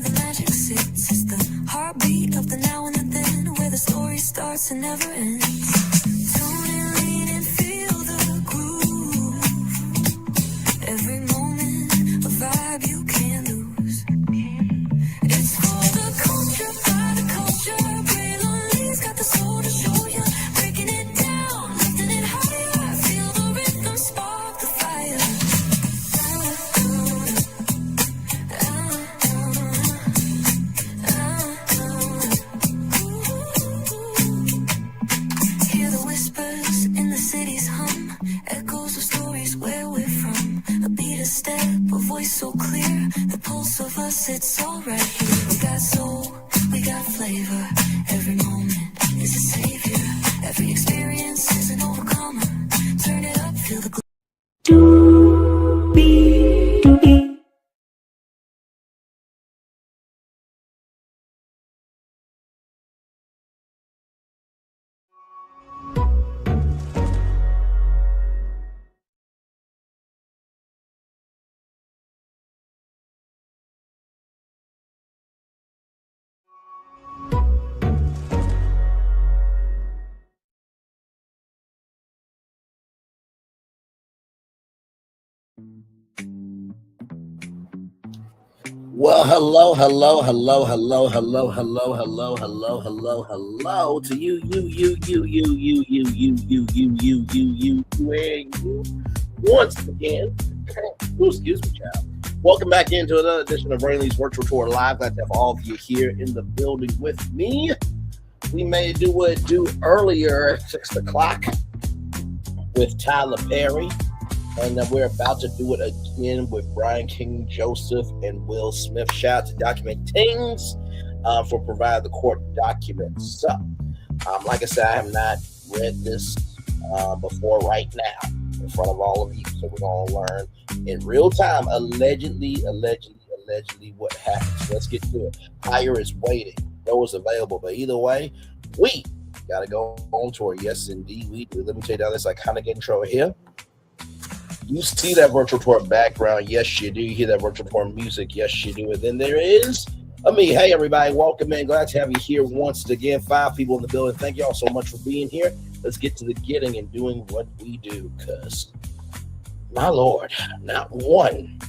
the magic sits. It's the heartbeat of the now and the then, where the story starts and never ends. Tune and lean and feel the groove. Every moment, a vibe you can't lose. It's for the culture, by the culture. Braylon Lee's got the soul to show you. Breaking it down, lifting it higher. Feel the rhythm, spark the fire. Hear the whispers in the city's hum, echoes of stories where we're from. A beat, a step, a voice so clear, the pulse of us, it's all right here. We got soul, we got flavor. Every moment is a savior. Every experience is an overcomer. Turn it up, feel the Well, hello to you, once again. Excuse me, child. Welcome back into another edition of Braylon's Virtual Tour Live. Glad to have all of you here in the building with me. We may do what it do earlier at 6 o'clock with Tyler Perry. And then we're about to do it again with Brian King Joseph and Will Smith. Shout out to Document Tingz for providing the court documents. So, like I said, I have not read this before right now in front of all of you. So we're going to learn in real time, allegedly, what happens. Let's get to it. Hire is waiting. No is available. But either way, we got to go on tour. Yes, indeed, we do. Let me take down this iconic intro here. You see that virtual tour background? Yes, you do. You hear that virtual tour music? Yes, you do. And then there is me. Hey, everybody. Welcome in. Glad to have you here once again. 5 people in the building. Thank you all so much for being here. Let's get to the getting and doing what we do. Because, my Lord, not one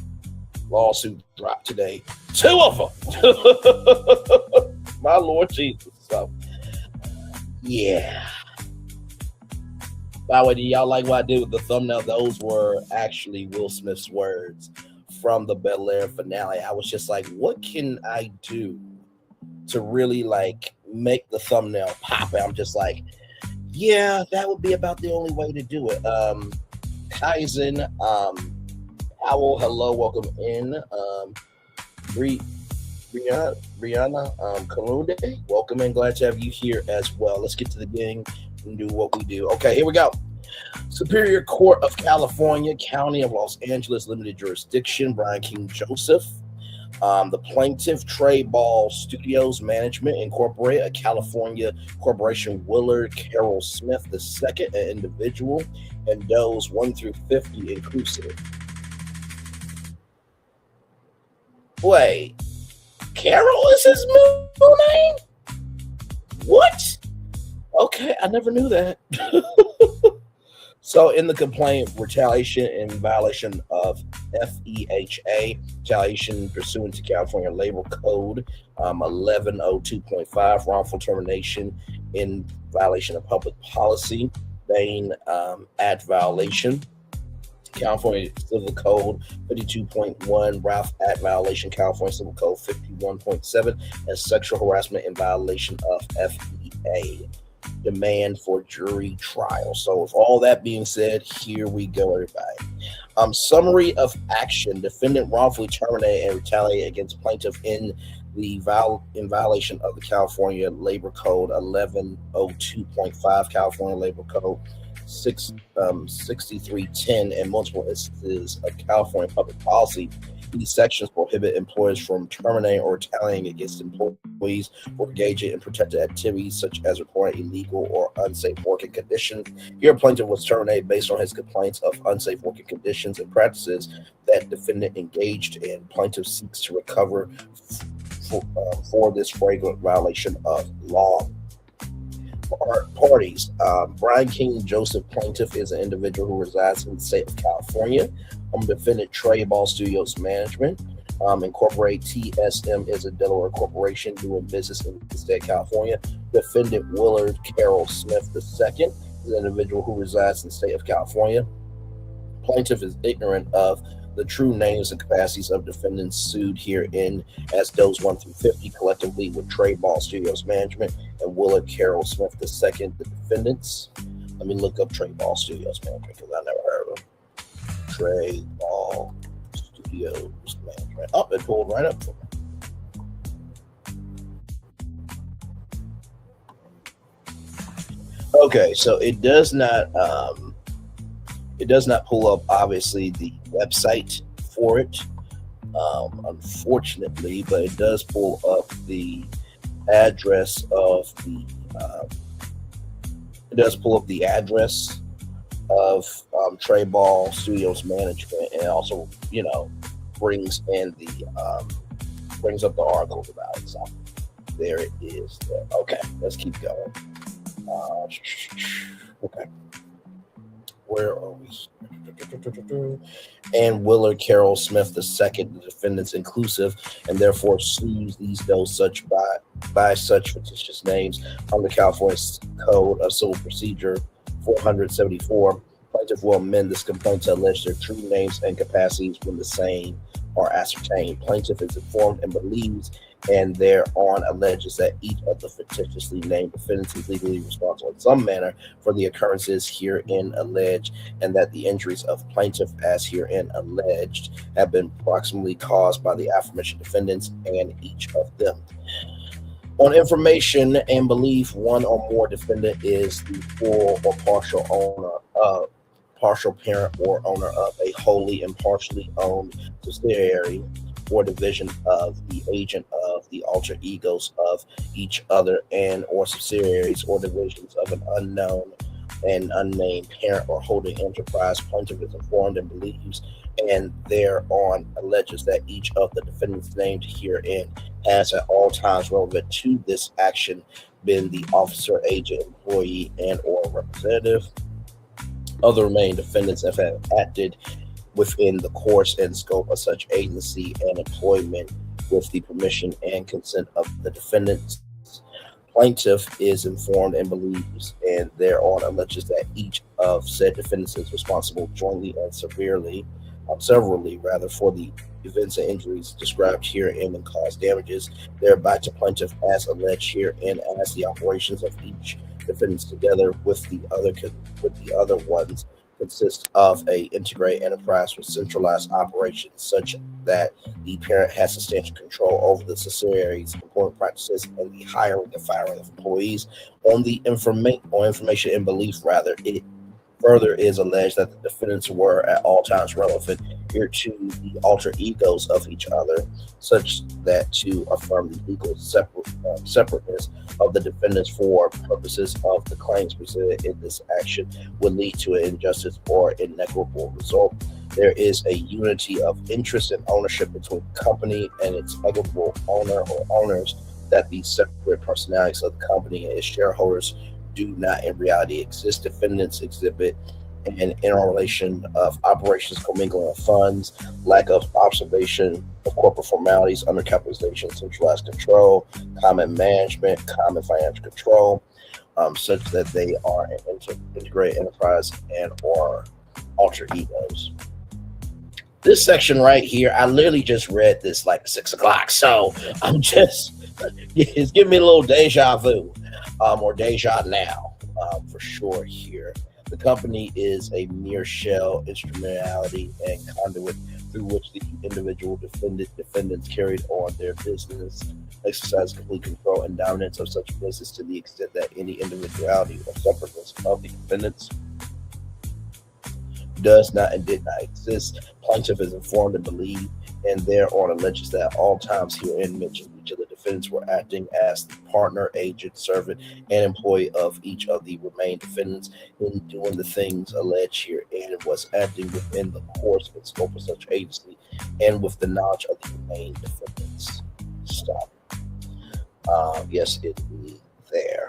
lawsuit dropped today. 2 of them. My Lord Jesus. So, yeah. By the way, do y'all like what I did with the thumbnail? Those were actually Will Smith's words from the Bel Air finale. I was just like, what can I do to really like make the thumbnail pop? And I'm just like, yeah, that would be about the only way to do it. Kaizen, Howell, hello, welcome in. Brianna, Kalunde, welcome in. Glad to have you here as well. Let's get to the gang and do what we do. Okay, here we go. Superior Court of California, County of Los Angeles, limited jurisdiction. Brian King Joseph, the plaintiff, Trey Ball Studios Management Incorporated, a California corporation. Willard Carroll Smith II, an individual, and those 1 through 50 inclusive. Wait, Carroll is his middle name? What? Okay, I never knew that. So in the complaint, retaliation in violation of FEHA, retaliation pursuant to California Labor Code 1102.5, wrongful termination in violation of public policy, Bain Act violation, California Civil Code 52.1, Ralph Act violation, California Civil Code 51.7, and sexual harassment in violation of FEA. Demand for jury trial. So with all that being said, here we go, everybody. Summary of action. Defendant wrongfully terminated and retaliated against plaintiff in violation of the California Labor Code 1102.5, California Labor Code 6310, and multiple instances of California public policy. These sections prohibit employers from terminating or retaliating against employees for engaging in protected activities such as reporting illegal or unsafe working conditions. Here, plaintiff was terminated based on his complaints of unsafe working conditions and practices that defendant engaged in. Plaintiff seeks to recover for this flagrant violation of law. Parties. Brian King Joseph plaintiff is an individual who resides in the state of California. Defendant Trey Ball Studios Management Incorporate TSM is a Delaware corporation doing business in the state of California. Defendant Willard Carroll Smith II is an individual who resides in the state of California. Plaintiff is ignorant of the true names and capacities of defendants sued herein as those 1 through 50 collectively with Trey Ball Studios Management and Willard Carroll Smith II, the defendants. Let me look up Trey Ball Studios Management because I never heard of them. Trey Ball Studios Management. Oh, it pulled right up for me. Okay, so it does not pull up obviously the website for it, unfortunately, but it does pull up the address of the Trey Ball Studios Management, and also brings up the article about it. So there it is. Okay, let's keep going. Okay. Where are we? And Willard Carroll Smith II, the defendants inclusive, and therefore sues those such by such fictitious names under California Code of Civil Procedure 474. Plaintiff will amend this complaint to allege their true names and capacities when the same are ascertained. Plaintiff is informed and believes and thereon alleges that each of the fictitiously named defendants is legally responsible in some manner for the occurrences herein alleged, and that the injuries of plaintiff as herein alleged have been proximately caused by the aforementioned defendants and each of them. On information and belief, one or more defendant is the full or partial owner, partial parent or owner of a wholly and partially owned subsidiary or division of the agent of the alter egos of each other and or subsidiaries or divisions of an unknown and unnamed parent or holding enterprise. Plaintiff is informed and believes and thereon alleges that each of the defendants named herein has at all times relevant to this action been the officer, agent, employee, and or representative. Other remaining defendants have acted within the course and scope of such agency and employment with the permission and consent of the defendants. Plaintiff is informed and believes and thereon alleges that each of said defendants is responsible jointly and severally for the events and injuries described herein and cause damages thereby to plaintiff as alleged herein as the operations of each defendants together with the other ones consist of a integrated enterprise with centralized operations such that the parent has substantial control over the subsidiaries' employment practices and the hiring and firing of employees. On information and belief, it further is alleged that the defendants were at all times relevant here to the alter egos of each other, such that to affirm the legal separateness of the defendants for purposes of the claims presented in this action would lead to an injustice or inequitable result. There is a unity of interest and ownership between the company and its equitable owner or owners that the separate personalities of the company and its shareholders do not in reality exist. Defendants exhibit an interrelation of operations, commingling of funds, lack of observation of corporate formalities, undercapitalization, centralized control, common management, common financial control, such that they are an integrated enterprise and or alter egos. This section right here, I literally just read this like 6 o'clock, so it's giving me a little deja vu. Or deja now, for sure here. The company is a mere shell, instrumentality, and conduit through which the individual defendants carried on their business, exercise complete control and dominance of such business to the extent that any individuality or separateness of the defendants does not and did not exist. Plaintiff is informed and believed and thereon alleges that at all times herein mentioned each of the defendants were acting as the partner, agent, servant, and employee of each of the remaining defendants in doing the things alleged herein and was acting within the course and scope of such agency and with the knowledge of the remaining defendants. Stop. Yes, it is there.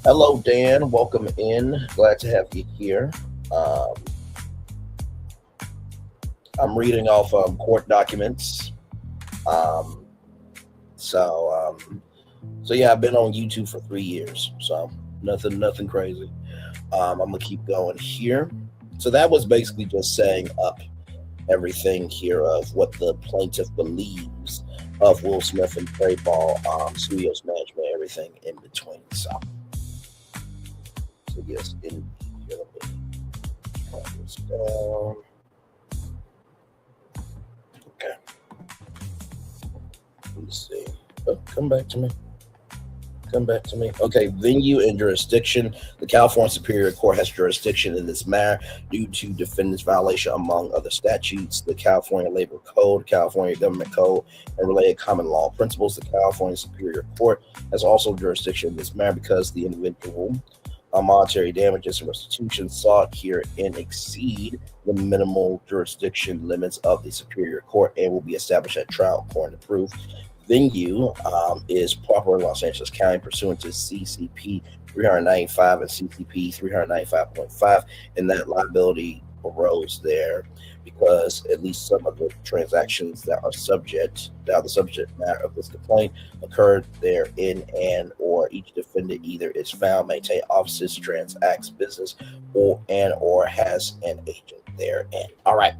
Hello, Dan. Welcome in. Glad to have you here. Um, I'm reading off court documents. Um, so, so yeah, I've been on YouTube for 3 years. So nothing crazy. I'm gonna keep going here. So that was basically just setting up everything here of what the plaintiff believes of Will Smith and Trey Ball, studios management, everything in between. So yes, in here, let me try this down. Okay, let's see. Oh, come back to me. Okay, venue and jurisdiction. The California Superior Court has jurisdiction in this matter due to defendant's violation, among other statutes, the California Labor Code, California Government Code, and related common law principles. The California Superior Court has also jurisdiction in this matter because the individual monetary damages and restitution sought herein exceed the minimal jurisdiction limits of the Superior Court and will be established at trial according to proof. Venue is proper in Los Angeles County pursuant to CCP 395 and CCP 395.5, and that liability arose there because at least some of the transactions that are the subject matter of this complaint occurred therein, and or each defendant either is found, maintain offices, transacts business, or has an agent therein. All right.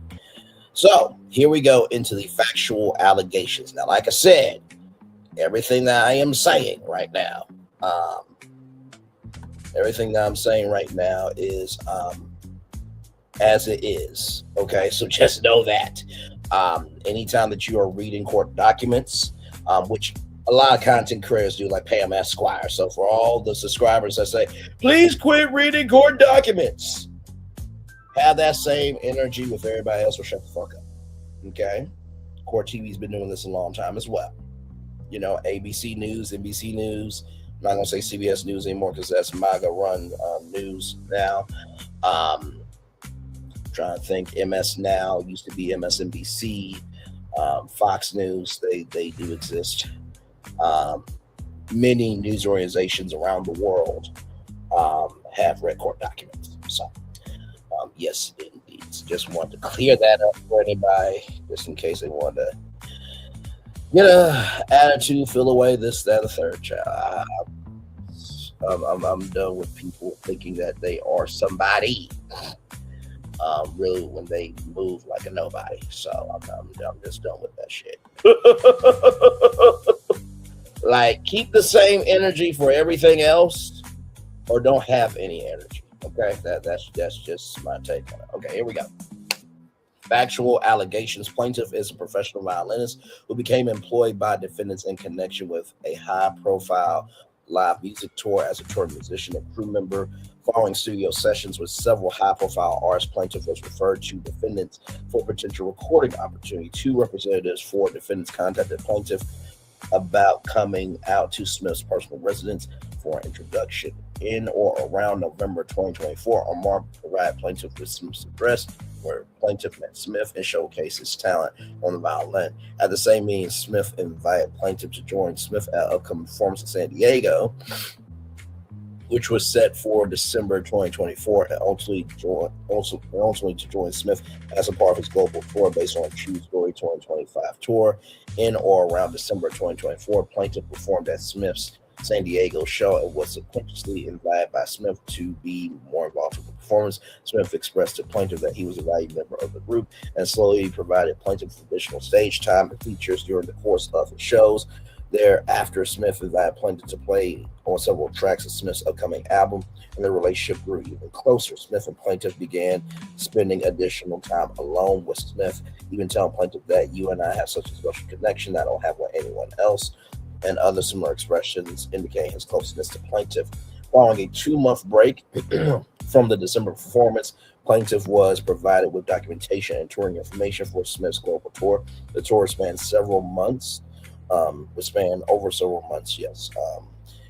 So here we go into the factual allegations. Now, like I said, everything that I am saying right now, is as it is. Okay, so just know that. Anytime that you are reading court documents, which a lot of content creators do, like Pam Esquire. So for all the subscribers that say, please quit reading court documents, have that same energy with everybody else or shut the fuck up. Okay? Court TV's been doing this a long time as well. You know, ABC News, NBC News. I'm not going to say CBS News anymore because that's MAGA run news now. Trying to think. MS Now used to be MSNBC. Fox News, they do exist. Many news organizations around the world have read court documents. So, yes, indeed. Just wanted to clear that up for anybody, just in case they want to get a attitude, feel away, this, that, or third. Child. I'm done with people thinking that they are somebody. Really, when they move like a nobody. So I'm just done with that shit. Like, keep the same energy for everything else, or don't have any energy. Okay, that's just my take on it. Okay, here we go. Factual allegations. Plaintiff is a professional violinist who became employed by defendants in connection with a high-profile live music tour as a tour musician and crew member. Following studio sessions with several high-profile artists, plaintiff was referred to defendants for potential recording opportunity. 2 representatives for defendants contacted plaintiff about coming out to Smith's personal residence for an introduction. In or around November 2024, Omar provided plaintiff with Smith's address, where plaintiff met Smith and showcased his talent on the violin. At the same meeting, Smith invited plaintiff to join Smith at upcoming performance in San Diego, which was set for December 2024, and ultimately to join Smith as a part of his global tour based on True Story 2025 tour. In or around December 2024, plaintiff performed at Smith's San Diego show and was subconsciously invited by Smith to be more involved with the performance. Smith expressed to plaintiff that he was a valued member of the group and slowly provided plaintiff with additional stage time and features during the course of the shows. Thereafter, Smith invited plaintiff to play on several tracks of Smith's upcoming album, and their relationship grew even closer. Smith and plaintiff began spending additional time alone with Smith, even telling plaintiff that you and I have such a special connection that I don't have with anyone else, and other similar expressions indicating his closeness to plaintiff. Following a 2-month break from the December performance, plaintiff was provided with documentation and touring information for Smith's global tour. The tour spanned several months. Over several months, yes.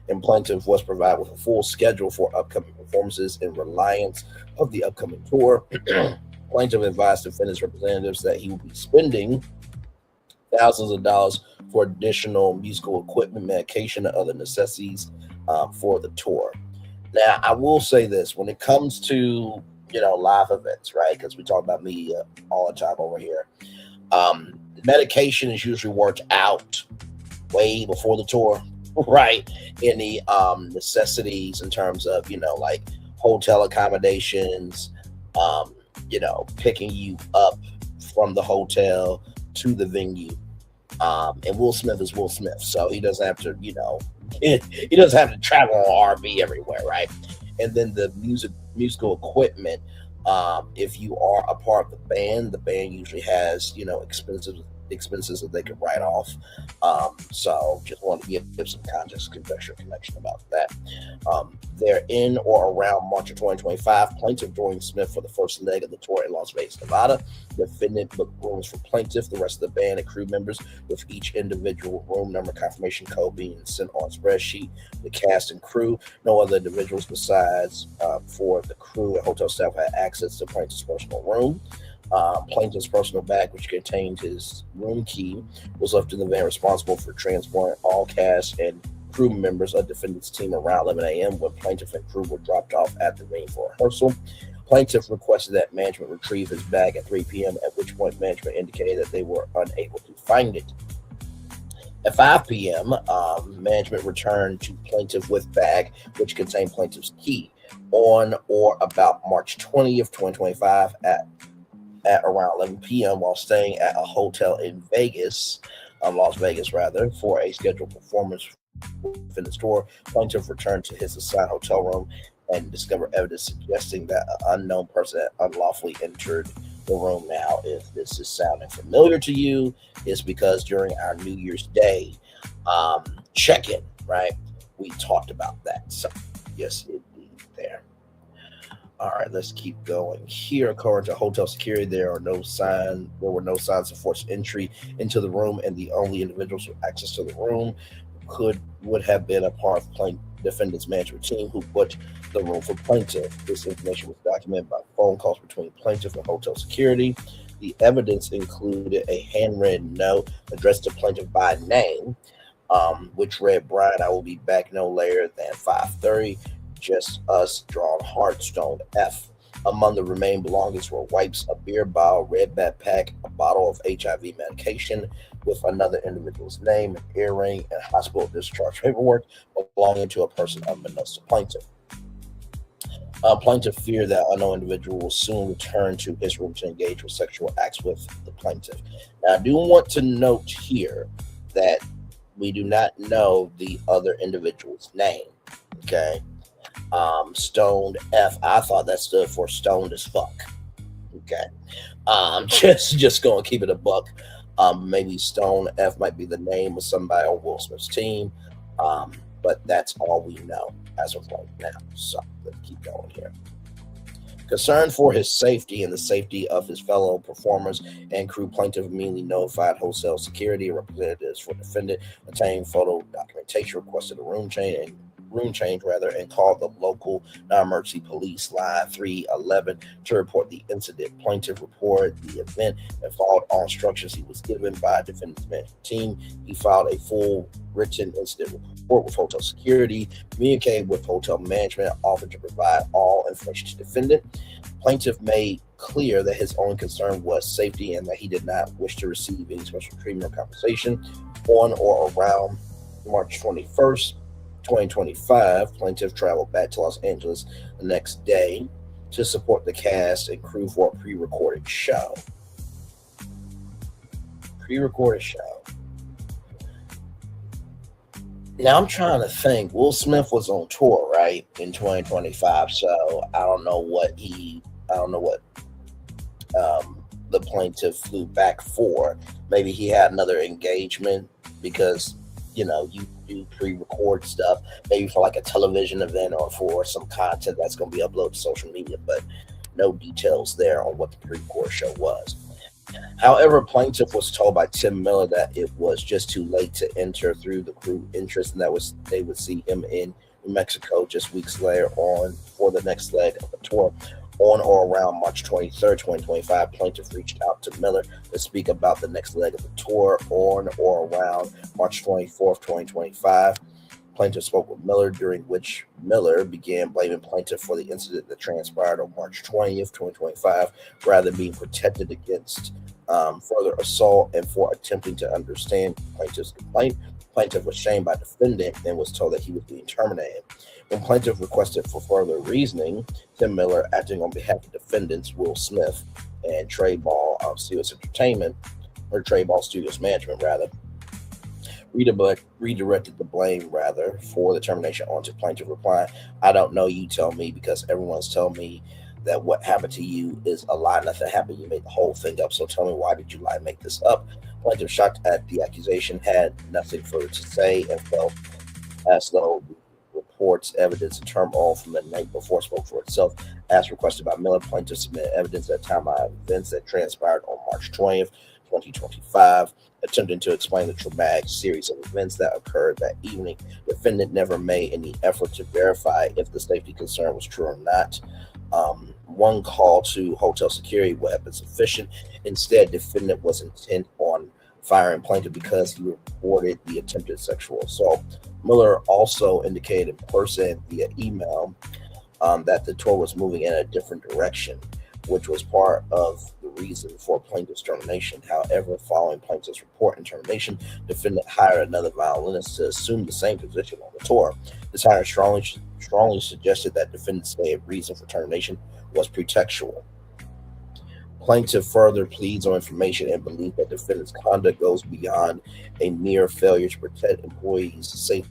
And plaintiff was provided with a full schedule for upcoming performances in reliance of the upcoming tour. Plaintiff advised defendants representatives that he would be spending thousands of dollars for additional musical equipment, medication, and other necessities for the tour. Now, I will say this: when it comes to live events, right? Because we talk about media all the time over here. Medication is usually worked out way before the tour, right? Any necessities in terms of like hotel accommodations, picking you up from the hotel to the venue. And Will Smith is Will Smith, so he doesn't have to, he doesn't have to travel on RV everywhere, right? And then the musical equipment. If you are a part of the band usually has expenses that they can write off. So just want to give some context, connection about that. They're in or around March of 2025. Plaintiff joined Smith for the first leg of the tour in Las Vegas, Nevada. Defendant booked rooms for plaintiff, the rest of the band, and crew members, with each individual room number confirmation code being sent on spreadsheet. The cast and crew, no other individuals besides for the crew and hotel staff had access to plaintiff's personal room. Plaintiff's personal bag, which contained his room key, was left in the van, responsible for transporting all cast and crew members of defendant's team around 11 a.m. when plaintiff and crew were dropped off at the venue for rehearsal. Plaintiff requested that management retrieve his bag at 3 p.m., at which point management indicated that they were unable to find it. At 5 p.m., management returned to plaintiff with bag, which contained plaintiff's key. On or about March 20th, 2025, at around 11 p.m. while staying at a hotel in Vegas, Las Vegas rather, for a scheduled performance within the store. Plaintiff returned to his assigned hotel room and discovered evidence suggesting that an unknown person had unlawfully entered the room. Now, if this is sounding familiar to you, it's because during our New Year's Day check-in, right, we talked about that. So, yes, indeed, there. All right, let's keep going here. According to hotel security, there were no signs of forced entry into the room, and the only individuals with access to the room would have been a part of defendant's management team who booked the room for plaintiff. This information was documented by phone calls between plaintiff and hotel security. The evidence included a handwritten note addressed to plaintiff by name, which read, "Brian, I will be back no later than 5:30. Just us, drawn heart, stoned F." Among the remaining belongings were wipes, a beer bottle, red backpack, a bottle of HIV medication with another individual's name, an earring, and hospital discharge paperwork belonging to a person unbeknownst to plaintiff. Plaintiff feared that unknown individual will soon return to his room to engage with sexual acts with the plaintiff. Now, I do want to note here that we do not know the other individual's name, okay? Stoned F, I thought that stood for stoned as fuck. Okay. Just gonna keep it a buck. Maybe Stone F might be the name of somebody on Will Smith's team. But that's all we know as of right now. So let's keep going here. Concerned for his safety and the safety of his fellow performers and crew, plaintiff immediately notified hotel security and representatives for defendant, obtained photo documentation, requested a room change, and called the local non-emergency police line 311 to report the incident. Plaintiff reported the event and followed all instructions he was given by a defendant's management team. He filed a full written incident report with hotel security, communicated with hotel management, and offered to provide all information to defendant. Plaintiff made clear that his only concern was safety and that he did not wish to receive any special treatment or compensation. On or around March 21st, 2025, plaintiff traveled back to Los Angeles the next day to support the cast and crew for a pre-recorded show. Now I'm trying to think. Will Smith was on tour, right, in 2025. So I don't know what the plaintiff flew back for. Maybe he had another engagement because you do pre-record stuff, maybe for like a television event or for some content that's going to be uploaded to social media, but no details there on what the pre-record show was. However, plaintiff was told by Tim Miller that it was just too late to enter through the crew interest, and that they would see him in New Mexico just weeks later on for the next leg of the tour. On or around March 23rd, 2025, plaintiff reached out to Miller to speak about the next leg of the tour. On or around March 24th, 2025, plaintiff spoke with Miller, during which Miller began blaming plaintiff for the incident that transpired on March 20th, 2025, rather than being protected against further assault and for attempting to understand plaintiff's complaint. Plaintiff was shamed by defendant and was told that he was being terminated. When plaintiff requested for further reasoning, Tim Miller, acting on behalf of defendants Will Smith and Trey Ball Studios Entertainment, or Trey Ball Studios Management, rather, redirected the blame for the termination onto plaintiff, replying, "I don't know, you tell me, because everyone's telling me that what happened to you is a lie. Nothing happened. You made the whole thing up. So tell me, why did you lie and make this up?" Plaintiff, shocked at the accusation, had nothing further to say and felt as though reports, evidence, and turmoil from the night before spoke for itself. As requested by Miller, plaintiff submitted evidence at timeline events that transpired on March 20th, 2025, attempting to explain the traumatic series of events that occurred that evening. Defendant never made any effort to verify if the safety concern was true or not. One call to hotel security would have been sufficient. Instead, defendant was intent on firing plaintiff because he reported the attempted sexual assault. Miller also indicated in person via email that the tour was moving in a different direction, which was part of the reason for plaintiff's termination. However, following plaintiff's report and termination, defendant hired another violinist to assume the same position on the tour. This hire strongly suggested that defendant's stated reason for termination was pretextual. Plaintiff further pleads on information and belief that defendant's conduct goes beyond a mere failure to protect employees' safety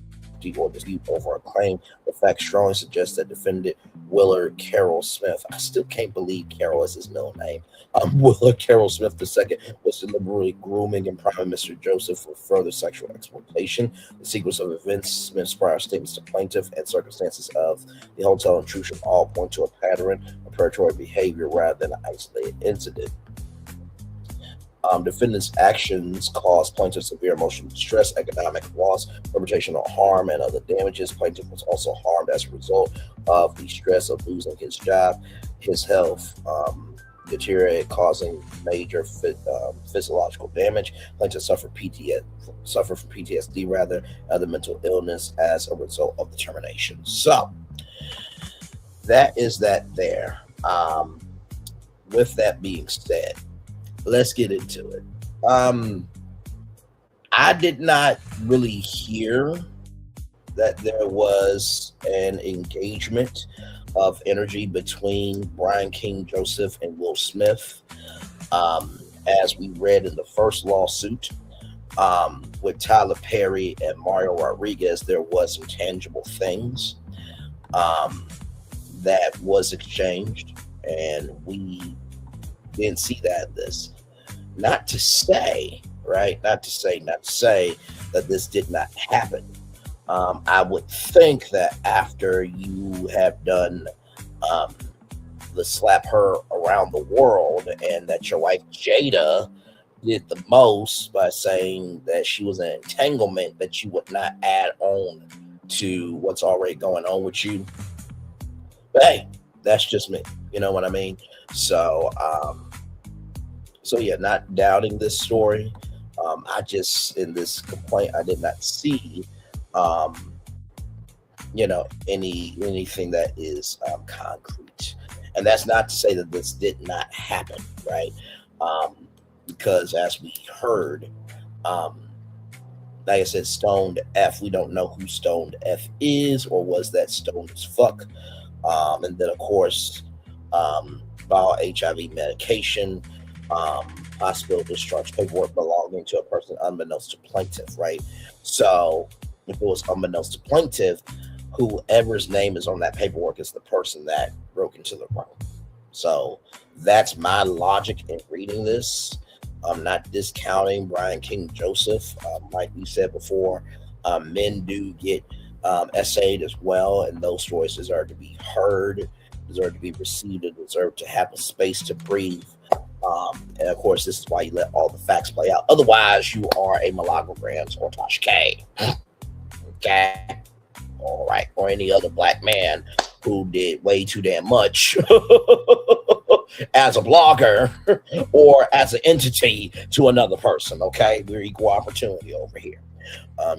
or dispute over a claim. The facts strongly suggest that defendant Willard Carroll Smith, I still can't believe Carroll is his middle name, Willard Carroll Smith II, was deliberately grooming and priming Mr. Joseph for further sexual exploitation. The sequence of events, Smith's prior statements to plaintiff, and circumstances of the hotel intrusion all point to a pattern of predatory behavior rather than an isolated incident. Defendant's actions caused plaintiff severe emotional distress, economic loss, reputational harm, and other damages. Plaintiff was also harmed as a result of the stress of losing his job. His health deteriorated, causing major physiological damage. Plaintiff suffered from PTSD, other mental illness as a result of the termination. So that is that there. With that being said, let's get into it. I did not really hear that there was an engagement of energy between Brian King Joseph and Will Smith. As we read in the first lawsuit with Tyler Perry and Mario Rodriguez, there was intangible things that was exchanged, and we didn't see that in this. Not to say that this did not happen. I would think that after you have done the slap her around the world, and that your wife Jada did the most by saying that she was an entanglement, that you would not add on to what's already going on with you. But hey, that's just me. You know what I mean? So yeah, not doubting this story. I just, in this complaint, I did not see, anything that is concrete. And that's not to say that this did not happen, right? Because as we heard, like I said, Stoned F, we don't know who Stoned F is, or was that stoned as fuck. And then, of course, bowel HIV medication, hospital discharge paperwork belonging to a person unbeknownst to plaintiff, right? So if it was unbeknownst to plaintiff, whoever's name is on that paperwork is the person that broke into the room. So that's my logic in reading this. I'm not discounting Brian King Joseph. Like we said before, men do get essayed as well, and those stories deserve to be heard, deserve to be received, and deserve to have a space to breathe. And of course, this is why you let all the facts play out. Otherwise, you are a milagro gramz or Tosh K. Okay? All right. Or any other black man who did way too damn much as a blogger or as an entity to another person. Okay, we're equal opportunity over here.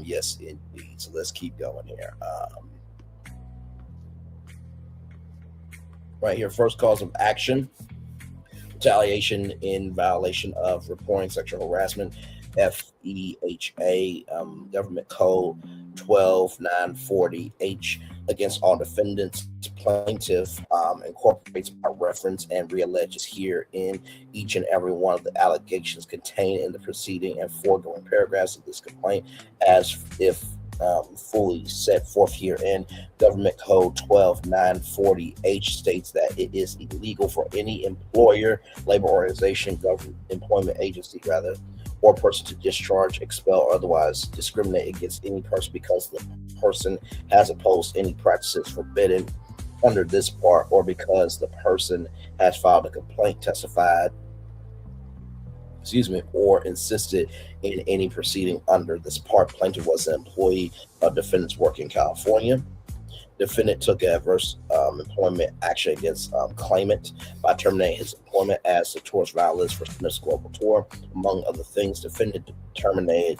Yes, indeed. So let's keep going here. Right here, first cause of action: retaliation in violation of reporting sexual harassment, FEHA, Government Code 12940H, against all defendants. Plaintiff incorporates by reference and realleges here in each and every one of the allegations contained in the preceding and foregoing paragraphs of this complaint as if fully set forth herein. Government Code 12940H states that it is illegal for any employer, labor organization, government employment agency rather, or person to discharge, expel, or otherwise discriminate against any person because the person has opposed any practices forbidden under this part, or because the person has filed a complaint, testified, or insisted in any proceeding under this part. Plaintiff was an employee of defendant's work in California. Defendant took adverse employment action against claimant by terminating his employment as the tourist violist for Smith's Global Tour. Among other things, defendant terminated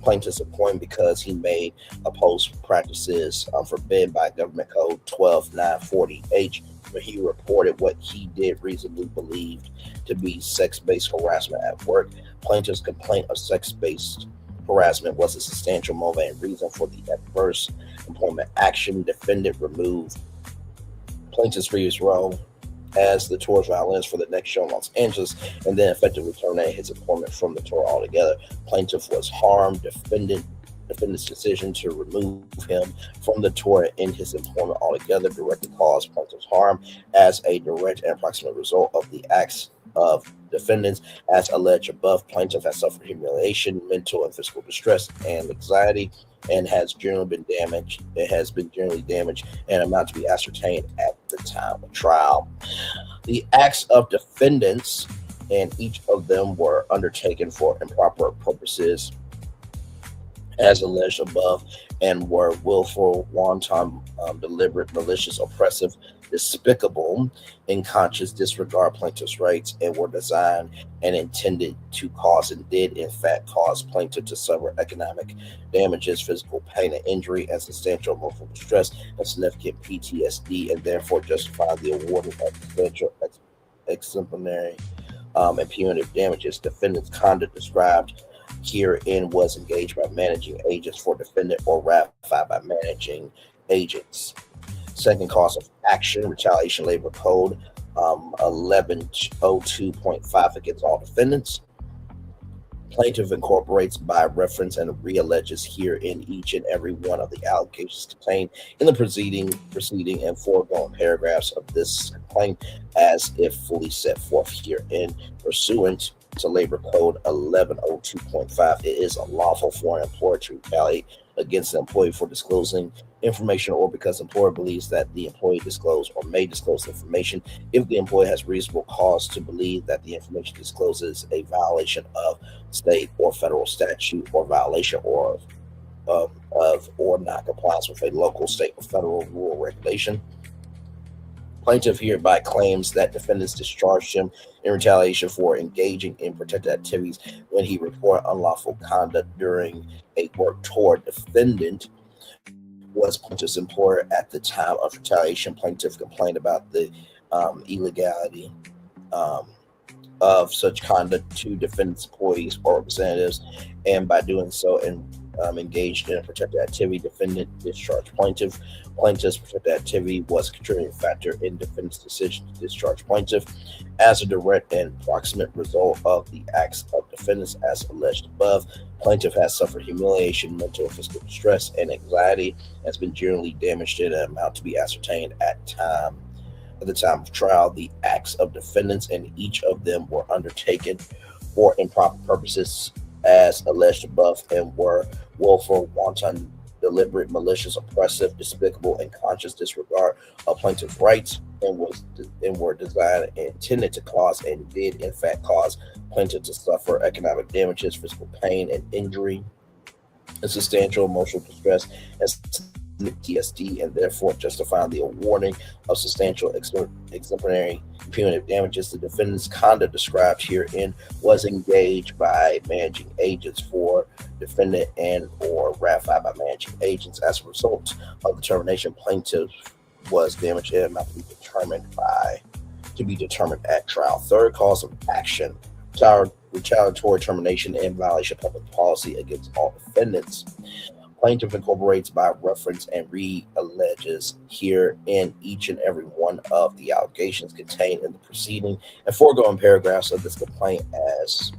plaintiff's employment because he made opposed practices forbidden by Government Code 12940H, where he reported what he did reasonably believed to be sex-based harassment at work. Plaintiff's complaint of sex-based harassment was a substantial motivating reason for the adverse employment action. Defendant removed plaintiff's previous role as the tour's violinist for the next show in Los Angeles, and then effectively terminated his employment from the tour altogether. Plaintiff was harmed. Defendant's decision to remove him from the tour and his employment altogether directly caused plaintiff's harm as a direct and approximate result of the acts of defendants as alleged above. Plaintiff has suffered humiliation, mental and physical distress, and anxiety, and has generally been damaged. It has been generally damaged and amount to be ascertained at the time of trial. The acts of defendants, and each of them were undertaken for improper purposes as alleged above, and were willful, wanton, deliberate, malicious, oppressive, despicable, unconscious disregard plaintiff's rights, and were designed and intended to cause, and did in fact cause, plaintiff to suffer economic damages, physical pain and injury, and substantial emotional distress and significant PTSD, and therefore justify the awarding of substantial exemplary and punitive damages. Defendant's conduct described herein was engaged by managing agents for defendant or ratified by managing agents. Second cause of action: retaliation, labor code 1102.5 against all defendants. Plaintiff incorporates by reference and realleges here in each and every one of the allegations contained in the preceding and foregoing paragraphs of this complaint as if fully set forth herein. Pursuant to Labor Code 1102.5, it is unlawful for an employer to retaliate against an employee for disclosing information or because the employer believes that the employee disclosed or may disclose information if the employee has reasonable cause to believe that the information discloses a violation of state or federal statute or violation or not compliance with a local, state, or federal rule or regulation. Plaintiff hereby claims that defendants discharged him in retaliation for engaging in protected activities when he reported unlawful conduct during a work tour. Defendant was plaintiff's employer at the time of retaliation. Plaintiff complained about the illegality of such conduct to defendant's employees or representatives, and by doing so and engaged in a protected activity, defendant discharged plaintiff. Plaintiff's protected activity was a contributing factor in defendant's decision to discharge plaintiff. As a direct and proximate result of the acts of defendants as alleged above, plaintiff has suffered humiliation, mental and physical distress, and anxiety, has been generally damaged in an amount to be ascertained at the time of trial. The acts of defendants, and each of them were undertaken for improper purposes as alleged above, and were willful, wanton, deliberate, malicious, oppressive, despicable, and conscious disregard of plaintiff's rights, and were designed and intended to cause, and did in fact cause, plaintiff to suffer economic damages, physical pain and injury, and substantial emotional distress and PTSD, and therefore justifying the awarding of substantial exemplary punitive damages. The defendant's conduct described herein was engaged by managing agents for defendant and or ratified by managing agents. As a result of the termination, plaintiff was damaged and amount to be determined at trial. Third cause of action: retaliatory termination and violation of public policy against all defendants. Plaintiff incorporates by reference and re-alleges here in each and every one of the allegations contained in the preceding and foregoing paragraphs of this complaint as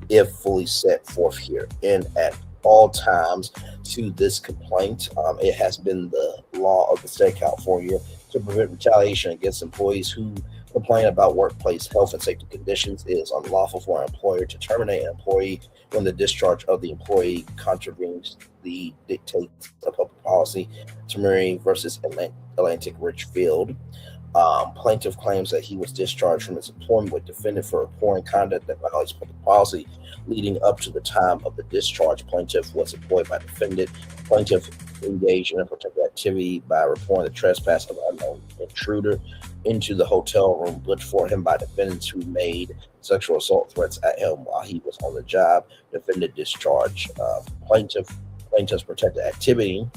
if fully set forth here. And at all times to this complaint, it has been the law of the state of California to prevent retaliation against employees who complain about workplace health and safety conditions. It is unlawful for an employer to terminate an employee when the discharge of the employee contravenes the dictates of public policy. Tamari versus Atlantic Richfield. Plaintiff claims that he was discharged from his employment with defendant for reporting conduct that violates public policy. Leading up to the time of the discharge, plaintiff was employed by defendant. Plaintiff engaged in a protected activity by reporting the trespass of an unknown intruder into the hotel room, looked for him by defendants who made sexual assault threats at him while he was on the job. Defendant discharge. Plaintiff's protected activity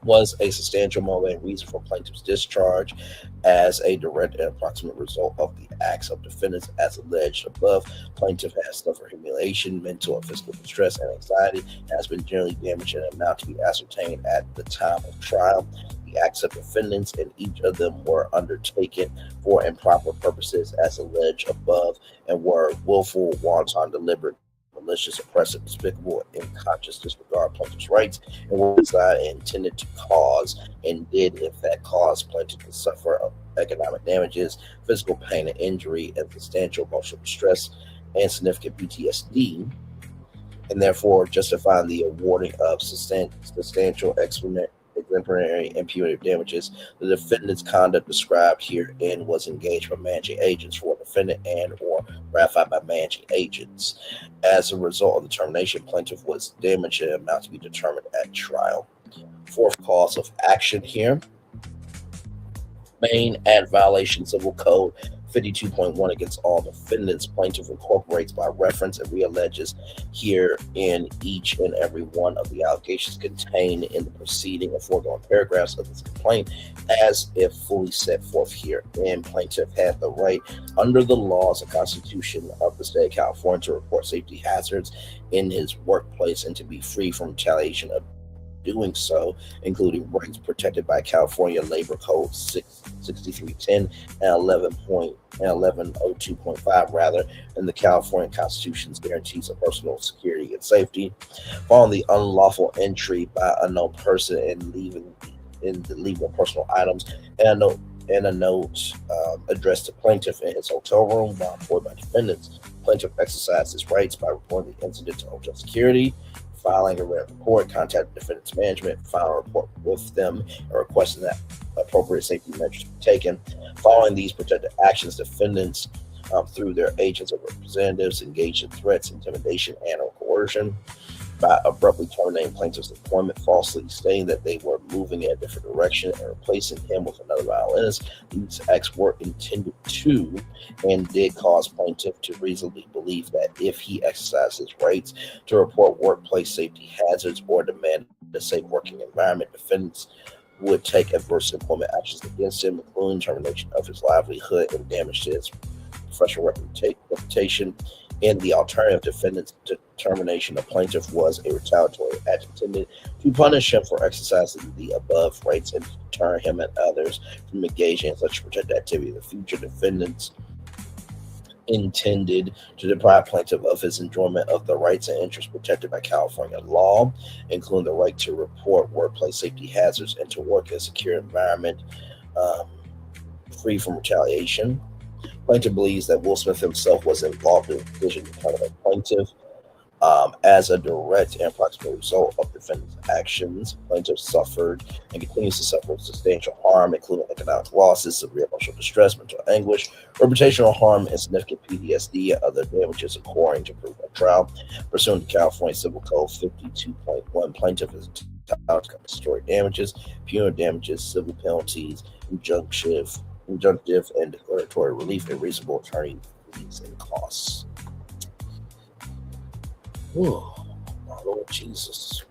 was a substantial motivating reason for plaintiff's discharge as a direct and approximate result of the acts of defendants as alleged above. Plaintiff has suffered humiliation, mental and physical distress, and anxiety, has been generally damaged in an amount to be ascertained at the time of trial. The acts of defendants and each of them were undertaken for improper purposes as alleged above and were willful, wanton, deliberate, malicious, oppressive, despicable, and conscious disregard of plaintiff's rights, and were intended to cause and did in fact cause plaintiff to suffer economic damages, physical pain and injury, and substantial emotional distress and significant PTSD, and therefore justifying the awarding of substantial exemplary and punitive damages. The defendant's conduct described herein was engaged by managing agents for a defendant and or ratified by managing agents. As a result of the termination, plaintiff was damaged and amount to be determined at trial. Fourth cause of action here: main and violation civil code 52.1 against all defendants. Plaintiff incorporates by reference and realleges here in each and every one of the allegations contained in the preceding and foregoing paragraphs of this complaint as if fully set forth here. And plaintiff had the right under the laws and constitution of the state of California to report safety hazards in his workplace and to be free from retaliation of doing so, including rights protected by California Labor Code 6310 and 1102.5 rather, and the California Constitution's guarantees of personal security and safety. Following the unlawful entry by a unknown person and leaving of personal items and a note addressed to plaintiff in his hotel room while employed by defendants, plaintiff exercised his rights by reporting the incident to hotel security, filing a written report, contacting defendant's management, filing a report with them, and requesting that appropriate safety measures be taken. Following these protected actions, defendants, through their agents or representatives, engaged in threats, intimidation, and or coercion by abruptly terminating plaintiff's employment, falsely stating that they were moving in a different direction and replacing him with another violinist. These acts were intended to and did cause plaintiff to reasonably believe that if he exercised his rights to report workplace safety hazards or demand a safe working environment, defendants would take adverse employment actions against him, including termination of his livelihood and damage to his professional reputation. In the alternative, defendant's determination of plaintiff was a retaliatory act intended to punish him for exercising the above rights and deter him and others from engaging in such protected activity in the future. Defendants intended to deprive plaintiff of his enjoyment of the rights and interests protected by California law, including the right to report workplace safety hazards and to work in a secure environment free from retaliation. Plaintiff believes that Will Smith himself was involved in the decision to terminate plaintiff as a direct and approximate result of defendant's actions. Plaintiff suffered and continues to suffer substantial harm, including economic losses, severe emotional distress, mental anguish, reputational harm, and significant PTSD and other damages according to proof at trial. Pursuant to California Civil Code 52.1, plaintiff is compensatory damages, punitive damages, civil penalties, injunctive and declaratory relief, and reasonable attorney fees and costs. Oh, my Lord Jesus.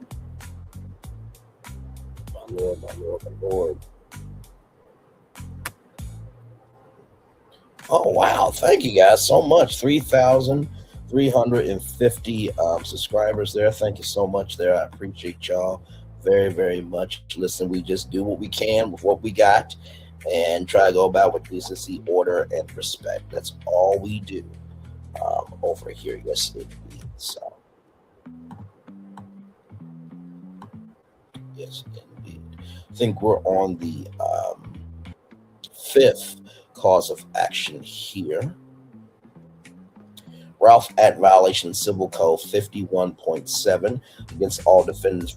My Lord, my Lord, my Lord. Oh, wow. Thank you guys so much. 3,350 subscribers there. Thank you so much there. I appreciate y'all very, very much. Listen, we just do what we can with what we got and try to go about with decency, order, and respect. That's all we do over here. Yes, indeed. So, yes, indeed. I think we're on the fifth cause of action here. Ralph Act violation civil code 51.7 against all defendants.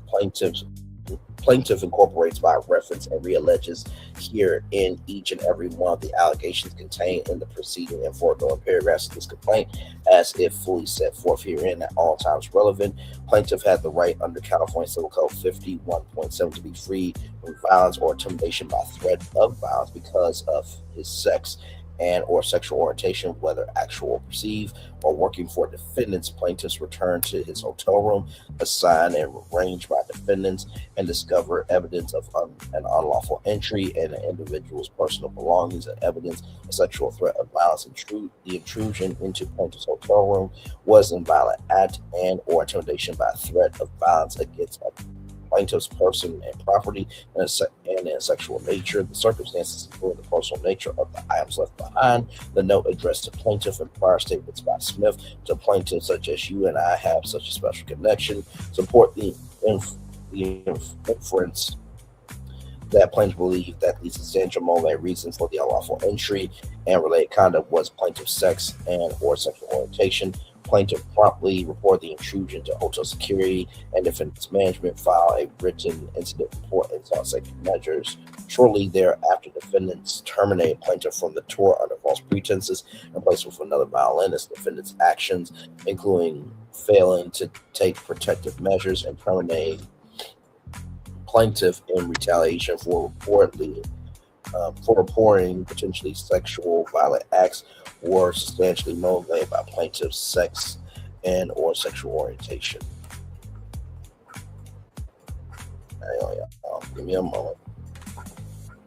Plaintiff incorporates by reference and realleges here in each and every one of the allegations contained in the preceding and foregoing paragraphs of this complaint, as if fully set forth herein at all times relevant. Plaintiff had the right under California Civil Code 51.7 to be free from violence or intimidation by threat of violence because of his sex and or sexual orientation, whether actual or perceived, or working for defendants. Plaintiffs return to his hotel room assigned and arranged by defendants and discover evidence of an unlawful entry and an individual's personal belongings and evidence of sexual threat of violence. The intrusion into plaintiff's hotel room was in violent act and or intimidation by threat of violence against a plaintiff's person and property and in sexual nature. The circumstances include the personal nature of the items left behind, the note addressed to plaintiff, and prior statements by Smith to plaintiff, such as "you and I have such a special connection," support the inference that plaintiff believed that the substantial motivating reason for the unlawful entry and related conduct was plaintiff's sex and or sexual orientation. Plaintiff promptly reported the intrusion to hotel security and defendant's management, filed a written incident report and sought safety measures. Shortly thereafter, defendants terminated plaintiff from the tour under false pretenses and replaced with another violinist. Defendant's actions, including failing to take protective measures and terminating plaintiff in retaliation for reporting potentially sexual violent acts, were substantially motivated by plaintiff's sex and or sexual orientation. Give me a moment.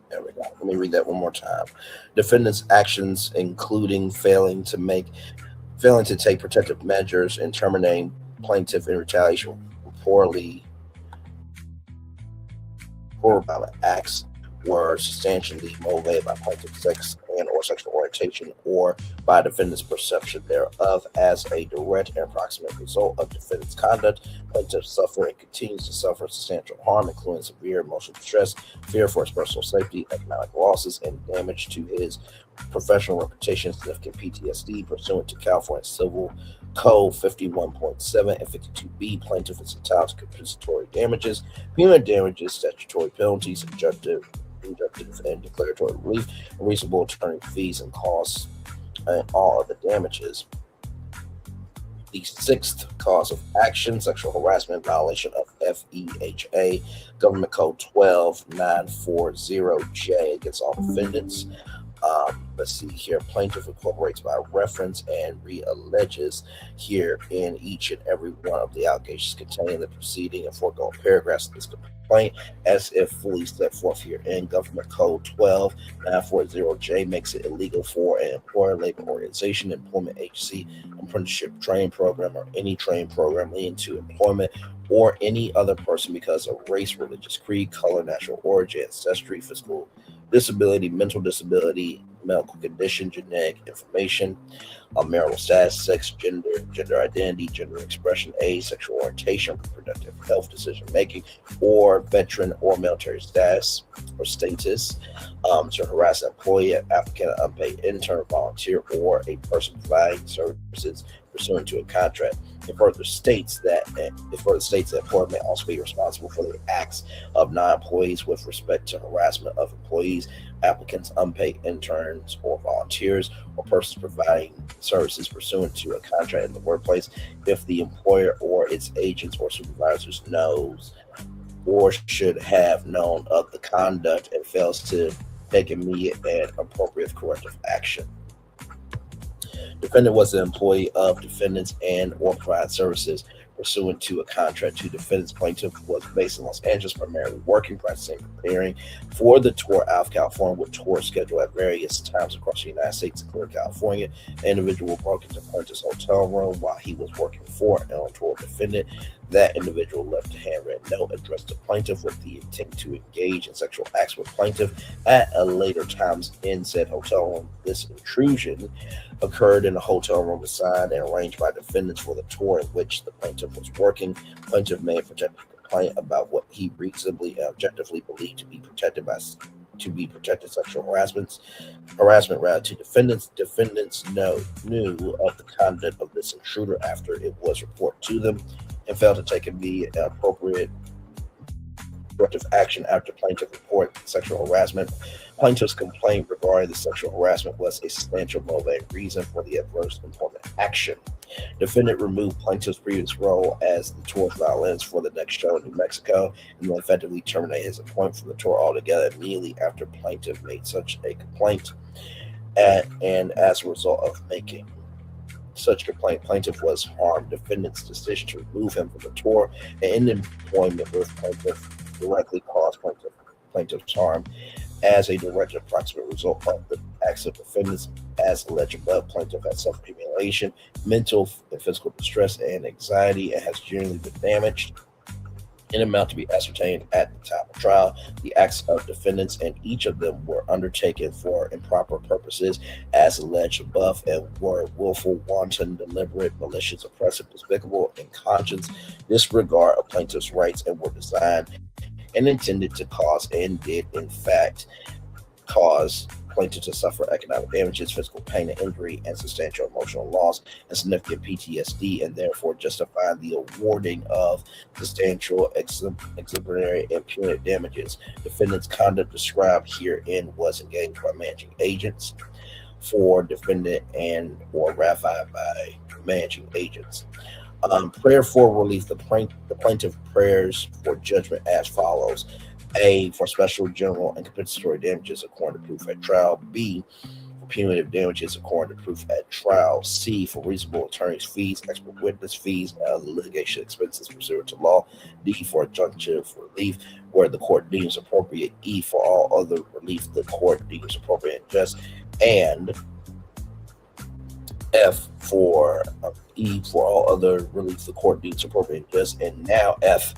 There we go. Let me read that one more time. Defendant's actions, including failing to take protective measures and terminating plaintiff in retaliation for violent acts, were substantially motivated by plaintiff's sex and or sexual orientation or by defendant's perception thereof. As a direct and approximate result of defendant's conduct, plaintiff suffered and continues to suffer substantial harm, including severe emotional distress, fear for his personal safety, economic losses, and damage to his professional reputation, significant PTSD, pursuant to California Civil Code 51.7 and 52B. Plaintiff is entitled to compensatory damages, punitive damages, statutory penalties, injunctive and declaratory relief, and reasonable attorney fees and costs, and all other damages. The sixth cause of action, sexual harassment violation of FEHA, Government Code 12940J against all defendants. Let's see here. Plaintiff incorporates by reference and realleges here in each and every one of the allegations contained in the preceding and foregoing paragraphs of this complaint, as if fully set forth here in Government Code 12940J, makes it illegal for an employer, labor organization, employment agency, apprenticeship training program, or any training program leading to employment or any other person because of race, religious creed, color, national origin, ancestry, physical disability, mental disability, medical condition, genetic information, marital status, sex, gender identity, gender expression, age, sexual orientation, reproductive health, decision making, or veteran or military status or status, to harass an employee, applicant, unpaid intern, volunteer, or a person providing services pursuant to a contract. It further states that employer may also be responsible for the acts of non-employees with respect to harassment of employees, applicants, unpaid interns or volunteers, or persons providing services pursuant to a contract in the workplace if the employer or its agents or supervisors knows or should have known of the conduct and fails to take immediate and appropriate corrective action. Defendant was an employee of defendants and or provide services pursuant to a contract to defendants. Plaintiff was based in Los Angeles, primarily working, practicing, preparing for the tour out of California, with tours scheduled at various times across the United States, including California. The individual broke into plaintiff's hotel room while he was working for an on-tour defendant. That individual left a handwritten note addressed to plaintiff with the intent to engage in sexual acts with plaintiff at a later times in said hotel room. This intrusion occurred in a hotel room assigned and arranged by defendants for the tour in which the plaintiff was working. Plaintiff made a protected complaint about what he reasonably and objectively believed to be protected sexual harassment rather to defendants. Defendants knew of the conduct of this intruder after it was reported to them and failed to take immediate and appropriate corrective action after plaintiff reported sexual harassment. Plaintiff's complaint regarding the sexual harassment was a substantial motivating reason for the adverse employment action. Defendant removed plaintiff's previous role as the tour's violinist for the next show in New Mexico and then effectively terminated his appointment from the tour altogether immediately after plaintiff made such a complaint. And as a result of making such complaint, plaintiff was harmed. Defendant's decision to remove him from the tour and end employment with plaintiff directly caused plaintiff's harm. As a direct and approximate result of the acts of defendants, as alleged above, plaintiff has suffered humiliation, mental and physical distress, and anxiety, and has generally been damaged in amount to be ascertained at the time of trial. The acts of defendants and each of them were undertaken for improper purposes, as alleged above, and were willful, wanton, deliberate, malicious, oppressive, despicable, and conscious disregard of plaintiff's rights, and were designed and intended to cause and did in fact cause plaintiff to suffer economic damages, physical pain and injury, and substantial emotional loss and significant PTSD, and therefore justify the awarding of substantial exemplary and punitive damages. Defendant's conduct described herein was engaged by managing agents for defendant and or ratified by managing agents. Prayer for relief. The plaintiff prayers for judgment as follows: A, for special, general, and compensatory damages according to proof at trial. B, for punitive damages according to proof at trial. C, for reasonable attorney's fees, expert witness fees, and other litigation expenses pursuant to law. D, for injunctive relief where the court deems appropriate. E, for all other relief the court deems appropriate and just. And F for E, for all other relief the court deems appropriate and just. And now F,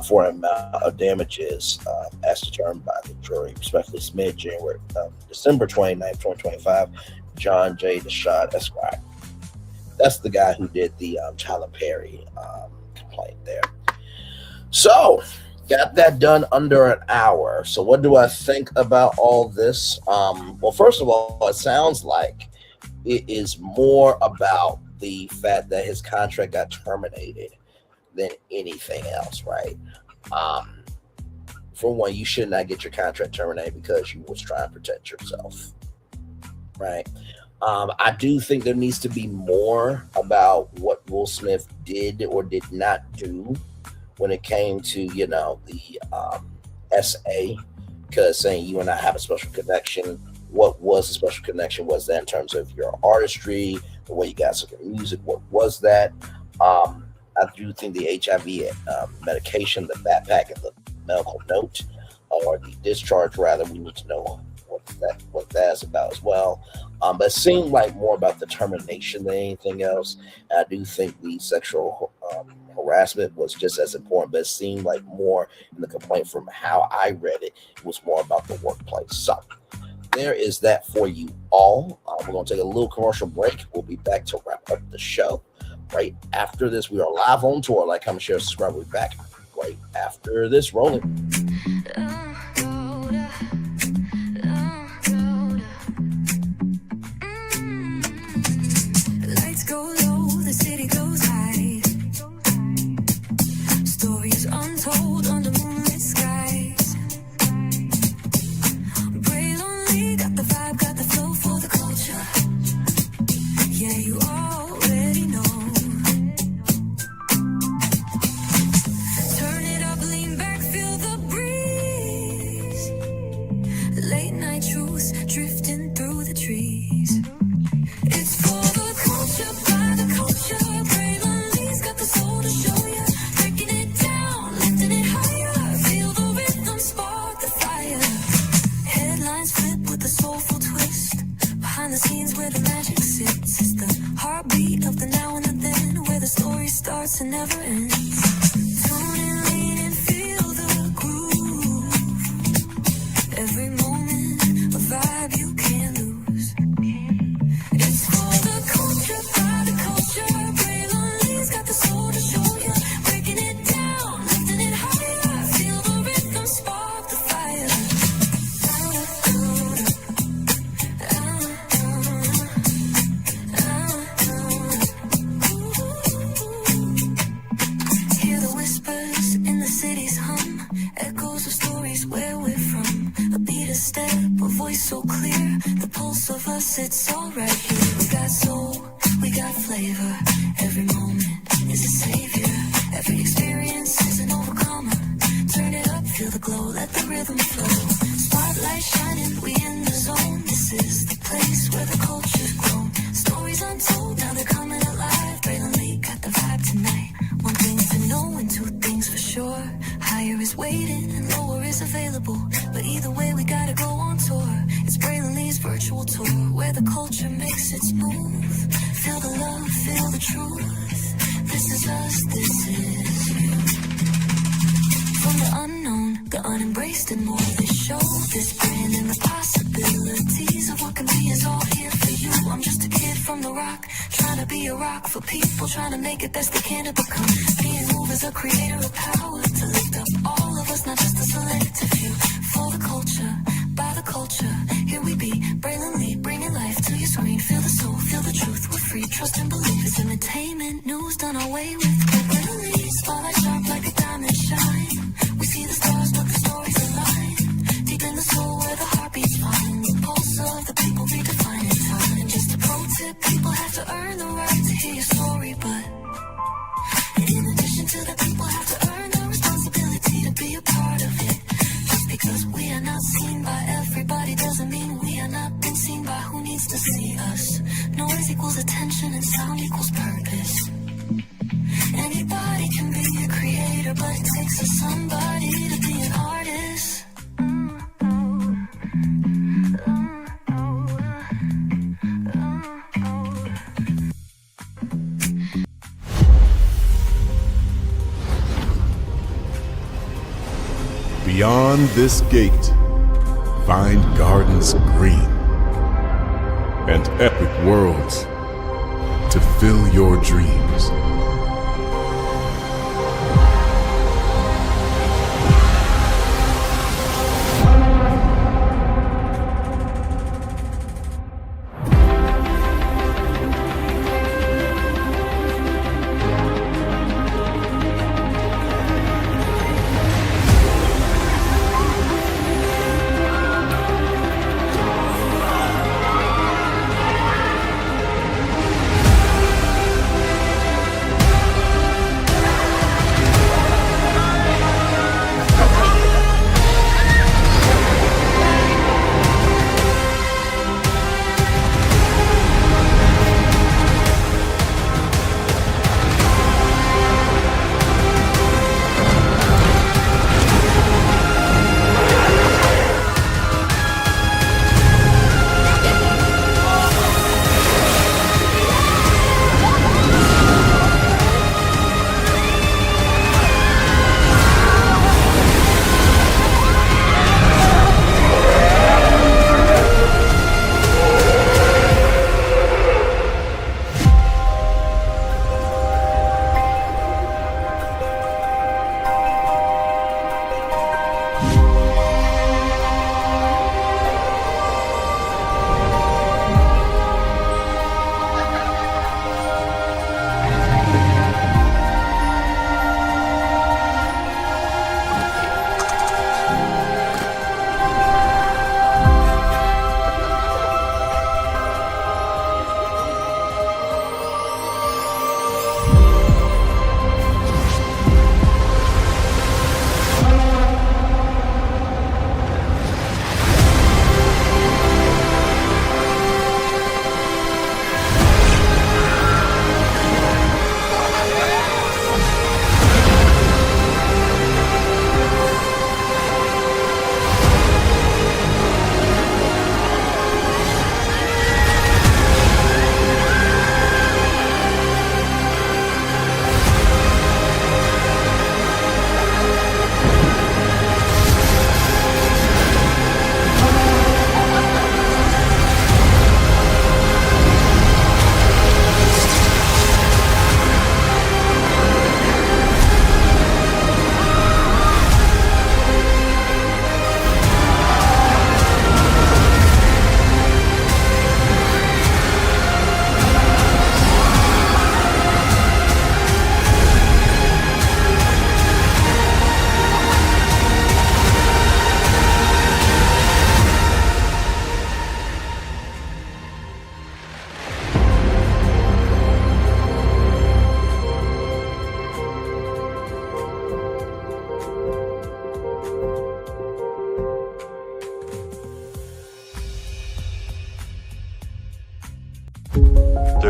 for an amount of damages as determined by the jury. Respectfully submitted, December 29th, 2025, John J. DeShad, Esquire. That's the guy who did the Tyler Perry complaint there. So, got that done under an hour. So what do I think about all this? Well, first of all, it sounds like it is more about the fact that his contract got terminated than anything else, right? For one, you should not get your contract terminated because you was trying to protect yourself, right? I do think there needs to be more about what Will Smith did or did not do when it came to, the SA, because saying you and I have a special connection. What was the special connection? Was that in terms of your artistry, the way you guys look at music? What was that? I do think the HIV medication, the backpack, and the medical note, or the discharge rather, we need to know what that's about as well. But it seemed like more about the termination than anything else. And I do think the sexual harassment was just as important, but it seemed like more in the complaint from how I read it, it was more about the workplace. So there is that for you all. We're going to take a little commercial break. We'll be back to wrap up the show right after this. We are live on tour. Like, comment, share, subscribe. We'll be back right after this. Rolling. Lights go low, the city goes high. Stories untold under moonlit skies. Braylon got the vibe, got the flow for the culture. Yeah, you already know. Turn it up, lean back, cause it's all right here. We got soul, we got flavor. Every moment is a savior. Every experience is an overcomer. Turn it up, feel the glow, let the rhythm flow. Spotlight shining, we in the zone. This is the place where the culture's grown. Stories untold, now they're coming alive. Braylon got the vibe tonight. One thing to know and two things for sure. Higher is waiting and lower is available. But either way, we gotta go on tour. It's Braylon Lee's virtual tour, where the culture makes its move. Feel the love, feel the truth. This is us, this is you. From the unknown, the unembraced and more. This show, this brand and the possibilities of what can be is all here for you. I'm just a kid from the rock, trying to be a rock for people, trying to make it best they can to become. Being moved as a creator of power, to lift up all of us, not just a selective few. For the culture, by the culture, here we be, Braylon Lee, bringing life to your screen. Feel the soul, feel the truth, we're free, trust and believe. It's entertainment, news done our way with Braylon Lee. Spotlight sharp like a diamond shine. We see the stars, but the stories align. Deep in the soul where the heartbeats find. The pulse of the people redefining time. And just a pro tip, people have to earn the right to hear your story. But in addition to that, people have to earn the responsibility to be a part of it. Just because we are not seen by everybody doesn't mean we are not been seen by who needs to see us. Noise equals attention and sound equals purpose. Anybody can be a creator, but it takes a somebody to be an artist. Beyond this gate, find gardens green and epic worlds to fill your dreams.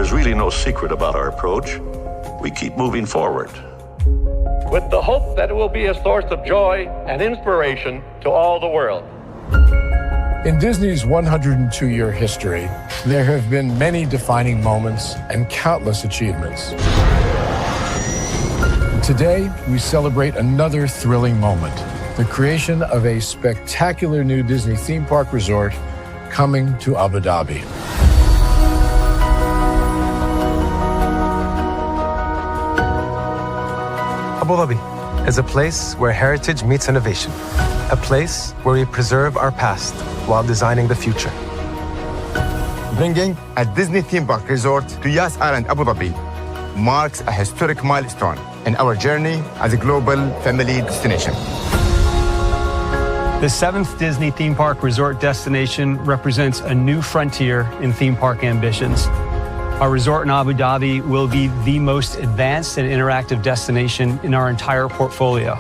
There's really no secret about our approach. We keep moving forward, with the hope that it will be a source of joy and inspiration to all the world. In Disney's 102-year history, there have been many defining moments and countless achievements. Today, we celebrate another thrilling moment, the creation of a spectacular new Disney theme park resort coming to Abu Dhabi. Abu Dhabi is a place where heritage meets innovation, a place where we preserve our past while designing the future. Bringing a Disney theme park resort to Yas Island, Abu Dhabi, marks a historic milestone in our journey as a global family destination. The 7th Disney theme park resort destination represents a new frontier in theme park ambitions. Our resort in Abu Dhabi will be the most advanced and interactive destination in our entire portfolio.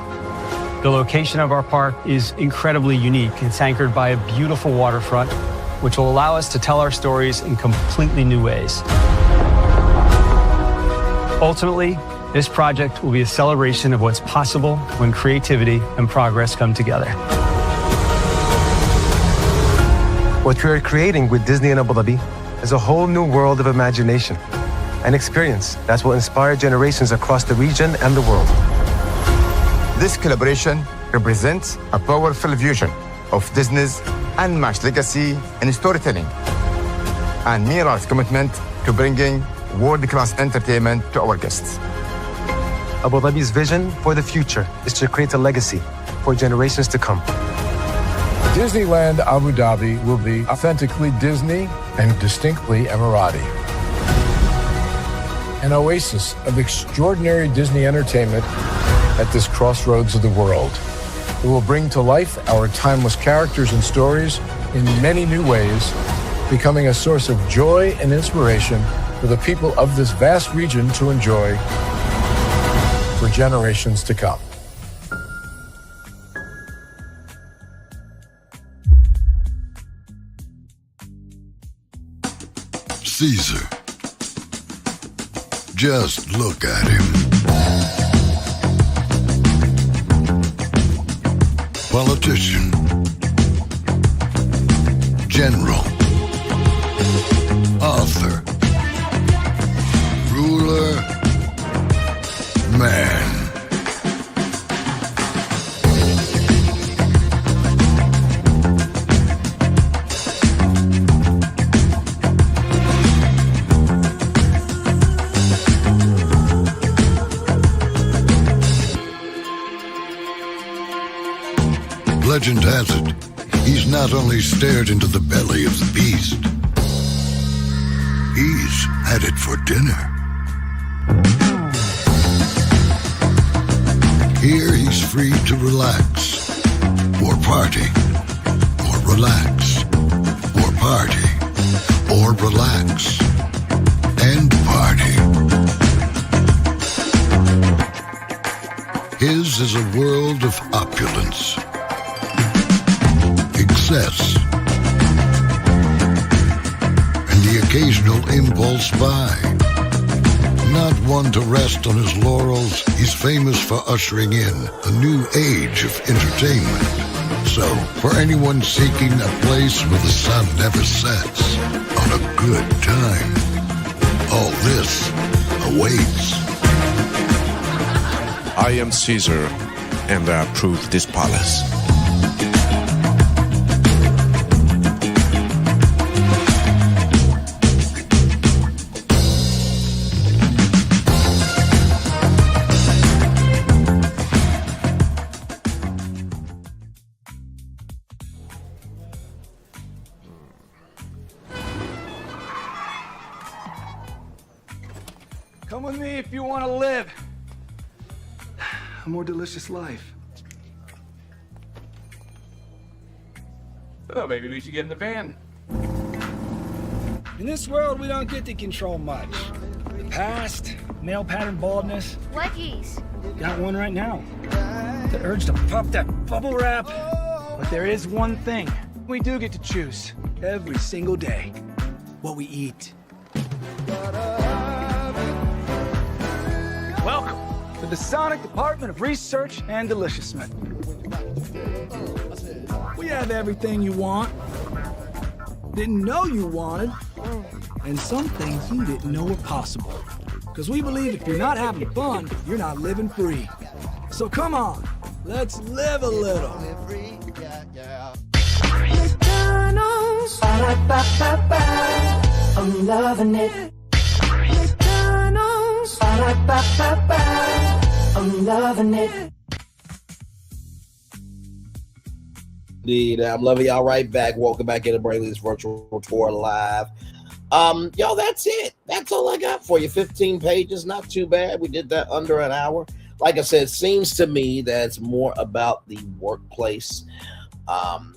The location of our park is incredibly unique. It's anchored by a beautiful waterfront, which will allow us to tell our stories in completely new ways. Ultimately, this project will be a celebration of what's possible when creativity and progress come together. What we are creating with Disney in Abu Dhabi is a whole new world of imagination, an experience that will inspire generations across the region and the world. This collaboration represents a powerful fusion of Disney's unmatched legacy in storytelling and Mira's commitment to bringing world-class entertainment to our guests. Abu Dhabi's vision for the future is to create a legacy for generations to come. Disneyland Abu Dhabi will be authentically Disney and distinctly Emirati. An oasis of extraordinary Disney entertainment at this crossroads of the world. It will bring to life our timeless characters and stories in many new ways, becoming a source of joy and inspiration for the people of this vast region to enjoy for generations to come. Caesar. Just look at him. Politician. General. Author. Ruler. Man. Legend has it, he's not only stared into the belly of the beast, he's had it for dinner. Here he's free to relax, or party, or relax, or party, or relax, and party. His is a world of opulence, excess, and the occasional impulse buy. Not one to rest on his laurels, he's famous for ushering in a new age of entertainment. So, for anyone seeking a place where the sun never sets on a good time, all this awaits. I am Caesar, and I approve this palace. Come with me if you want to live a more delicious life. Oh, maybe we should get in the van. In this world, we don't get to control much. The past, male pattern baldness. Wedgies. Got one right now. The urge to pop that bubble wrap. But there is one thing we do get to choose Every single day. What we eat. the Masonic Department of Research and Deliciousness. We have everything you want, didn't know you wanted, and some things you didn't know were possible. Because we believe if you're not having fun, you're not living free. So come on, let's live a little. McDonald's, ba-da-ba-ba-ba, I'm loving it. McDonald's, ba-da-ba-ba-ba, I'm loving it. Indeed, I'm loving y'all right back. Welcome back into Braylon's Virtual Tour Live. Y'all, that's it. That's all I got for you. 15 pages, not too bad. We did that under an hour. Like I said, it seems to me that it's more about the workplace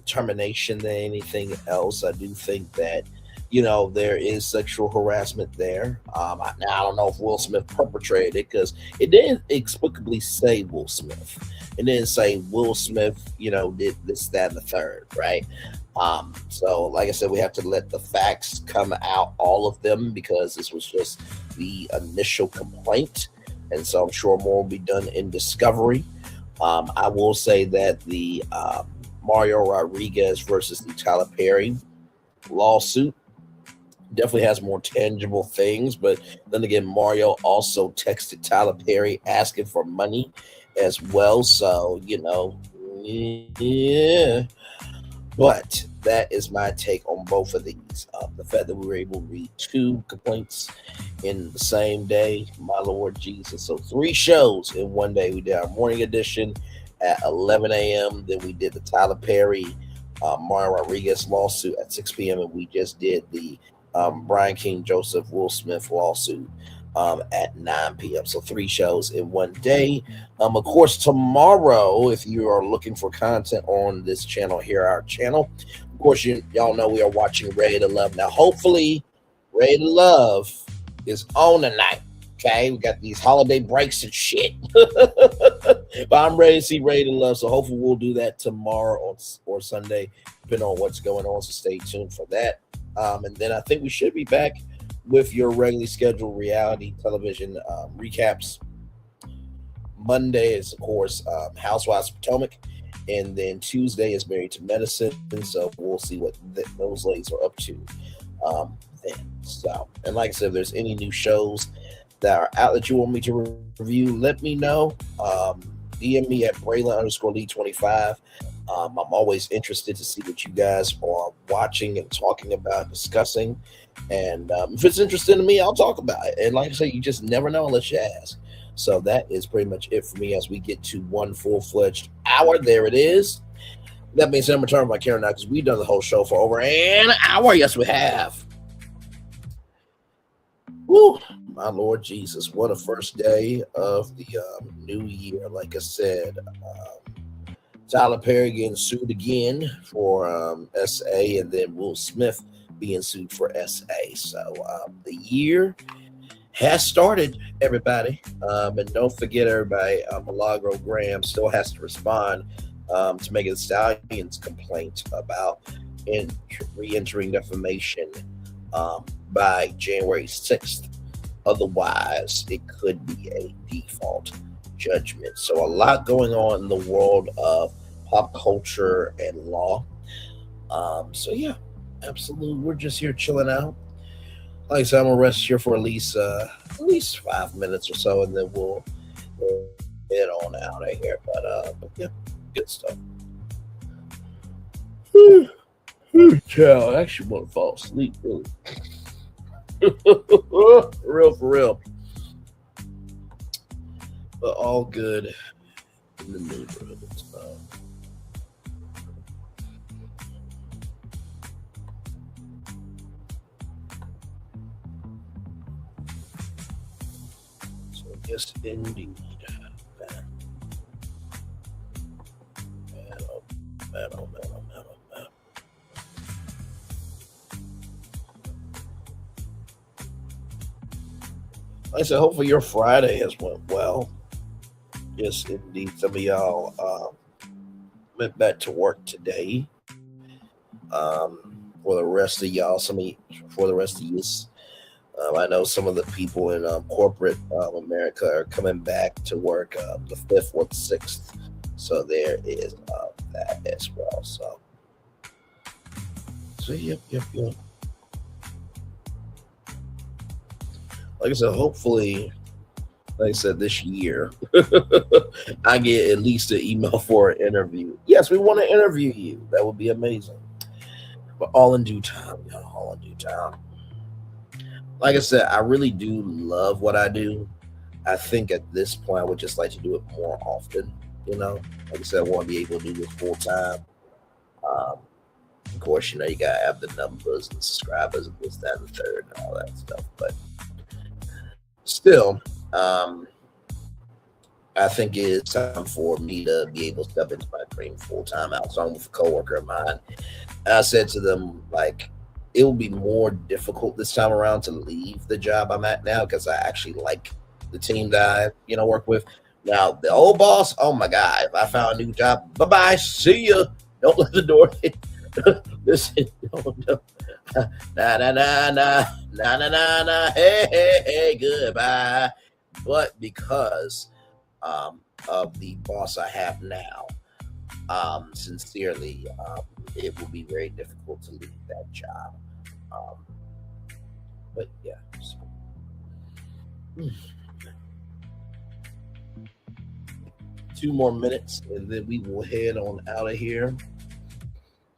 termination than anything else. I do think that, you know, there is sexual harassment there. Now, I don't know if Will Smith perpetrated it because it didn't explicably say Will Smith. It didn't say Will Smith, you know, did this, that, and the third, right? So, like I said, we have to let the facts come out, all of them, because this was just the initial complaint. And so I'm sure more will be done in discovery. I will say that the Mario Rodriguez versus the Tyler Perry lawsuit definitely has more tangible things, but then again, Mario also texted Tyler Perry asking for money as well. So, you know, yeah. But that is my take on both of these. The fact that we were able to read 2 complaints in the same day, my Lord Jesus. So 3 shows in one day. We did our morning edition at 11 a.m. Then we did the Tyler Perry, Mario Rodriguez lawsuit at 6 p.m. And we just did the Brian King Joseph Will Smith lawsuit at 9 p.m. So 3 shows in one day. Of course, tomorrow, if you are looking for content on this channel, here our channel. Of course, y'all know we are watching Ready to Love. Now, hopefully, Ready to Love is on tonight. Okay, we got these holiday breaks and shit. But I'm ready to see Ready to Love. So hopefully we'll do that tomorrow or Sunday, depending on what's going on. So stay tuned for that. And then I think we should be back with your regularly scheduled reality television recaps. Monday is, of course, Housewives of Potomac. And then Tuesday is Married to Medicine. And so we'll see what those ladies are up to then. So, and like I said, if there's any new shows that are out that you want me to review, let me know. DM me at Braylon_Lee25. I'm always interested to see what you guys are watching and talking about, discussing. And if it's interesting to me, I'll talk about it. And like I say, you just never know unless you ask. So that is pretty much it for me as we get to one full-fledged hour. There it is. That means I'm going to turn my camera now because we've done the whole show for over an hour. Yes, we have. Woo, my Lord Jesus. What a first day of the new year. Like I said, Tyler Perry getting sued again for SA, and then Will Smith being sued for SA. So the year has started, everybody. And don't forget, everybody, Milagro Gramz still has to respond to Megan Thee Stallion's complaint about re-entering defamation by January 6th. Otherwise, it could be a default judgment. So a lot going on in the world of pop culture and law. So yeah, absolutely. We're just here chilling out. Like I said, I'm gonna rest here for at least 5 minutes or so, and then we'll head on out of here. But yeah, good stuff. Child, I actually want to fall asleep, really. For real. But all good in the neighborhood. So yes, indeed. Man. Like I said, hopefully your Friday has went well. Yes, indeed. Some of y'all went back to work today. For the rest of y'all, for the rest of you, I know some of the people in corporate America are coming back to work the 5th or the 6th. So there is that as well. So yep. Like I said, hopefully, like I said, this year, I get at least an email for an interview. Yes, we want to interview you. That would be amazing. But all in due time, y'all. All in due time. Like I said, I really do love what I do. I think at this point, I would just like to do it more often. You know, like I said, I want to be able to do this full time. Of course, you know, you got to have the numbers and subscribers and this, that, and the third and all that stuff. But still, I think it's time for me to be able to step into my dream full time. I was on with a coworker of mine. And I said to them, like, it will be more difficult this time around to leave the job I'm at now because I actually like the team that I, work with. Now, the old boss, oh my God, if I found a new job, bye-bye, see ya. Don't let the door hit. Listen, no. Nah, hey, goodbye. But because of the boss I have now, sincerely, it will be very difficult to leave that job. But yeah. So. 2 more minutes and then we will head on out of here.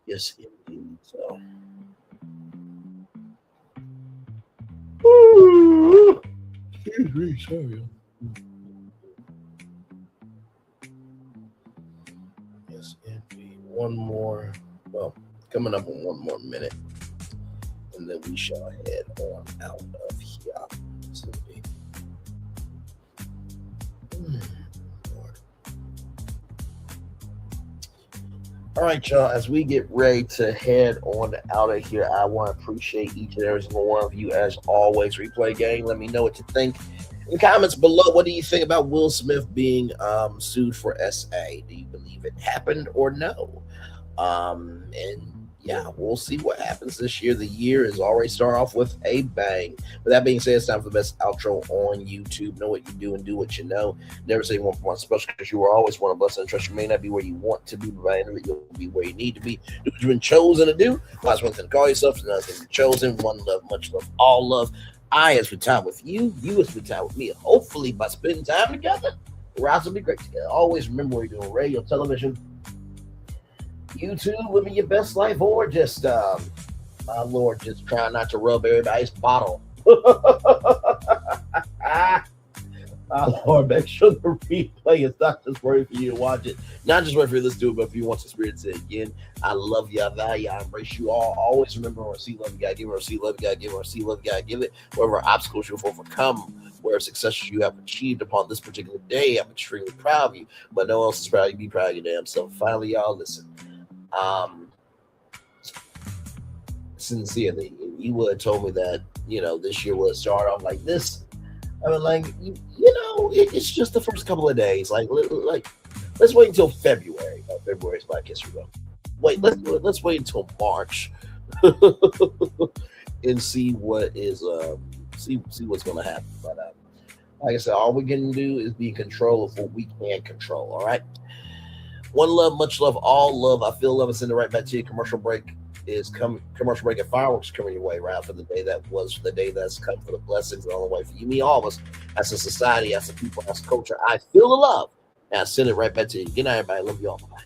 Yes, indeed. So. Excuse me, sorry. Yes, indeed. One more. Well, coming up on 1 more minute, and then we shall head on out of here. All right, y'all, as we get ready to head on out of here, I want to appreciate each and every single one of you as always. Replay Gang, let me know what you think in the comments below. What do you think about Will Smith being sued for SA? Do you believe it happened or no? And yeah, we'll see what happens this year. The year is already starting off with a bang. With that being said, it's time for the best outro on YouTube. Know what you do and do what you know. Never say one for one special because you are always one of us and trust you may not be where you want to be, but by the end of it, you'll be where you need to be. Do what you've been chosen to do. Last one thing to call yourself, another thing to be chosen. One love, much love, all love. I have spent time with you. You have spent time with me. Hopefully, by spending time together, the routes will be great together. Always remember we're doing radio, television, YouTube, living your best life, or just, my Lord, just trying not to rub everybody's bottle. Lord, make sure the replay is not just worthy for you to watch it, not just worthy for you to listen to it, but if you want to experience it again. I love you, I value you, I embrace you all. Always remember, or see love you gotta give it, or see love you gotta give it, or see love you gotta give it. Whatever obstacles you've overcome, where successes you have achieved upon this particular day, I'm extremely proud of you. But no one else is proud of you. Be proud of your damn self. Finally, y'all, listen. Sincerely, you would have told me that, this year would start off like this. I mean, like, it's just the first couple of days. Like, let's wait until February. February's Black History Month. Wait, let's wait until March and see what is see what's going to happen. But like I said, all we can do is be in control of what we can control. All right. One love, much love, all love. I feel love is sending right back to you. Commercial break is coming. Commercial break and fireworks coming your way right for the day that was, for the day that's come, for the blessings on the way for you, me, all of us, as a society, as a people, as a culture. I feel the love and I send it right back to you. Good night, everybody. Love you all. Bye.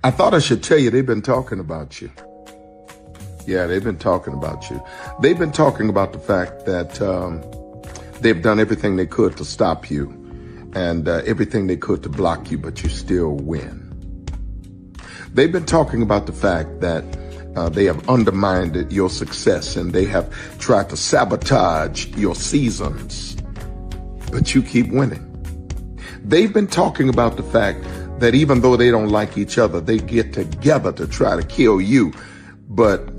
I thought I should tell you they've been talking about you. Yeah, they've been talking about you. They've been talking about the fact that they've done everything they could to stop you and everything they could to block you, but you still win. They've been talking about the fact that they have undermined your success and they have tried to sabotage your seasons, but you keep winning. They've been talking about the fact that even though they don't like each other, they get together to try to kill you, but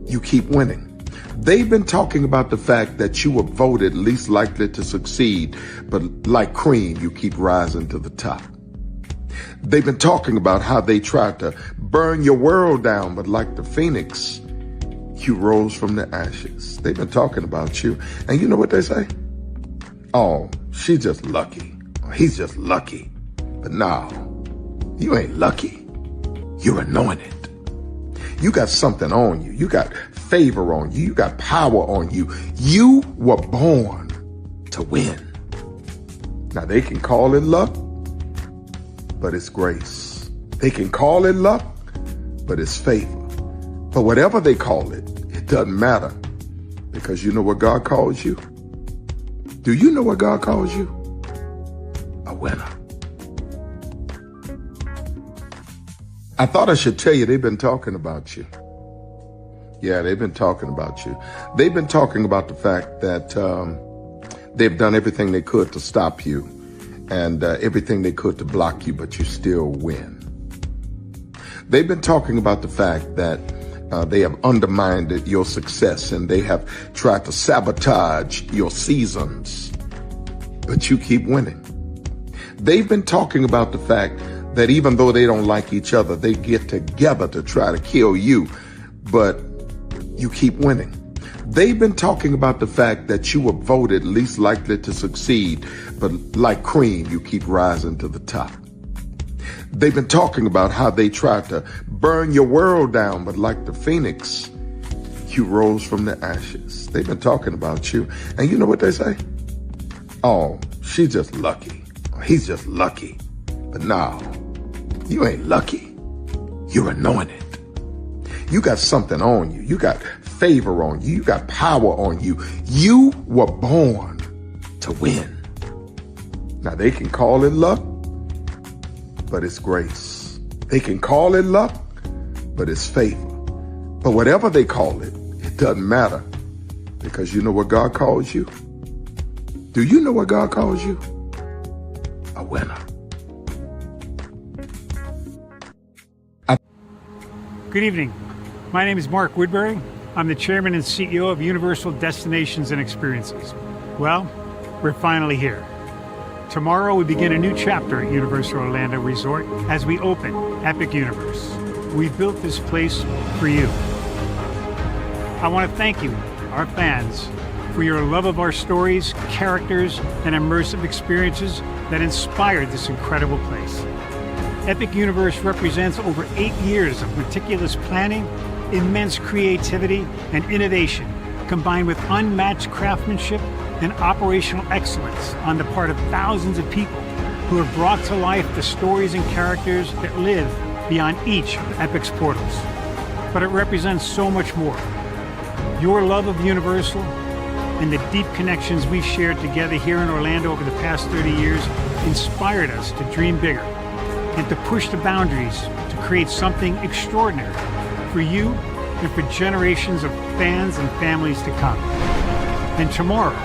you keep winning. They've been talking about the fact that you were voted least likely to succeed, but like cream, you keep rising to the top. They've been talking about how they tried to burn your world down, but like the phoenix, you rose from the ashes. They've been talking about you. And you know what they say? Oh, she's just lucky. He's just lucky. But no, you ain't lucky. You're anointed. You got something on you. You got favor on you. You got power on you. You were born to win. Now they can call it luck, but it's grace. They can call it luck, but it's favor. But whatever they call it, it doesn't matter, because you know what God calls you? Do you know what God calls you? A winner. I thought I should tell you they've been talking about you. Yeah, they've been talking about you. They've been talking about the fact that they've done everything they could to stop you and everything they could to block you, but you still win. They've been talking about the fact that they have undermined your success and they have tried to sabotage your seasons, but you keep winning. They've been talking about the fact that even though they don't like each other, they get together to try to kill you, but you keep winning. They've been talking about the fact that you were voted least likely to succeed, but like cream, you keep rising to the top. They've been talking about how they tried to burn your world down, but like the phoenix, you rose from the ashes. They've been talking about you. And you know what they say? Oh, she's just lucky. He's just lucky. But no, you ain't lucky. You're anointed. You got something on you. You got favor on you. You got power on you. You were born to win. Now they can call it luck, but it's grace. They can call it luck, but it's favor. But whatever they call it, it doesn't matter, because you know what God calls you? Do you know what God calls you? A winner. Good evening. My name is Mark Woodbury. I'm the chairman and CEO of Universal Destinations and Experiences. Well, we're finally here. Tomorrow we begin a new chapter at Universal Orlando Resort as we open Epic Universe. We built this place for you. I want to thank you, our fans, for your love of our stories, characters, and immersive experiences that inspired this incredible place. Epic Universe represents over 8 years of meticulous planning, immense creativity, and innovation, combined with unmatched craftsmanship and operational excellence on the part of thousands of people who have brought to life the stories and characters that live beyond each of Epic's portals. But it represents so much more. Your love of Universal and the deep connections we've shared together here in Orlando over the past 30 years inspired us to dream bigger and to push the boundaries to create something extraordinary for you and for generations of fans and families to come. And tomorrow,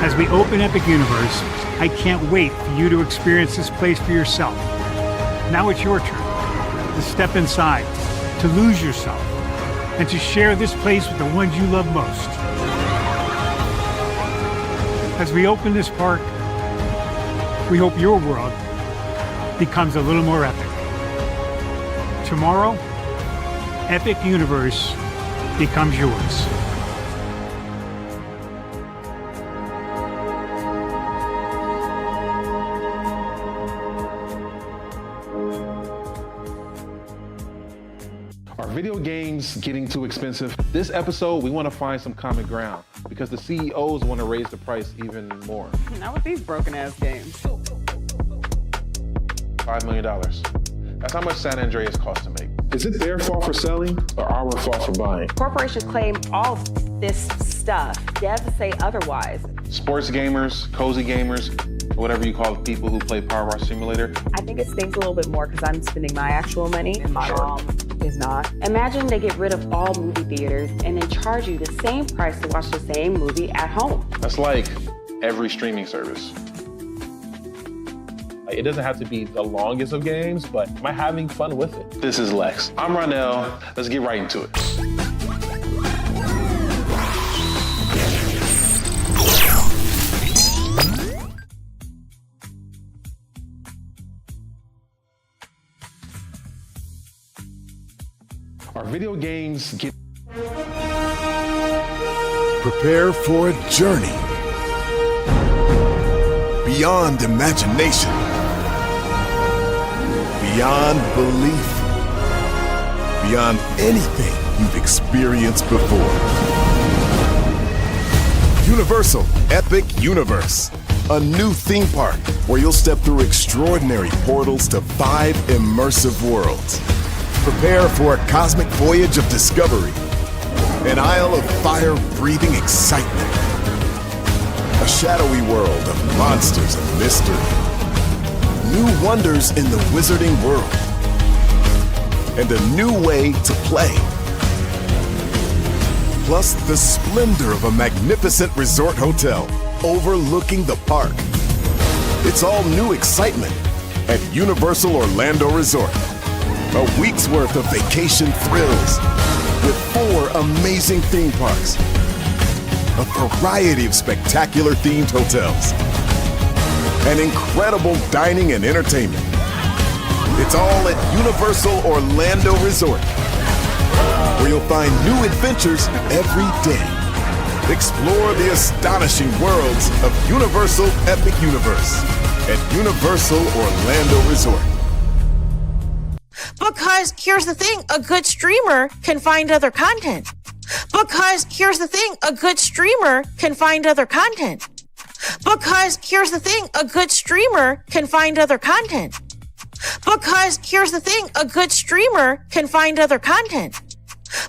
as we open Epic Universe, I can't wait for you to experience this place for yourself. Now it's your turn to step inside, to lose yourself, and to share this place with the ones you love most. As we open this park, we hope your world becomes a little more epic. Tomorrow, Epic Universe becomes yours. Are video games getting too expensive? This episode, we want to find some common ground because the CEOs want to raise the price even more. Not with these broken-ass games. $5 million. That's how much San Andreas costs to make. Is it their fault for selling or our fault for buying? Corporations claim all this stuff. Devs say otherwise. Sports gamers, cozy gamers, whatever you call people who play Power Wash Simulator. I think it stings a little bit more because I'm spending my actual money and my mom is not. Imagine they get rid of all movie theaters and then charge you the same price to watch the same movie at home. That's like every streaming service. It doesn't have to be the longest of games, but am I having fun with it? This is Lex. I'm Ronell. Let's get right into it. Are video games get... Prepare for a journey beyond imagination, beyond belief, beyond anything you've experienced before. Universal Epic Universe, a new theme park where you'll step through extraordinary portals to 5 immersive worlds. Prepare for a cosmic voyage of discovery, an isle of fire-breathing excitement, a shadowy world of monsters and mystery, new wonders in the wizarding world, and a new way to play. Plus the splendor of a magnificent resort hotel overlooking the park. It's all new excitement at Universal Orlando Resort. A week's worth of vacation thrills with 4 amazing theme parks, a variety of spectacular themed hotels, and incredible dining and entertainment. It's all at Universal Orlando Resort, where you'll find new adventures every day. Explore the astonishing worlds of Universal Epic Universe at Universal Orlando Resort. Because here's the thing, a good streamer can find other content. Because here's the thing, a good streamer can find other content. Because here's the thing, a good streamer can find other content. Because here's the thing, a good streamer can find other content.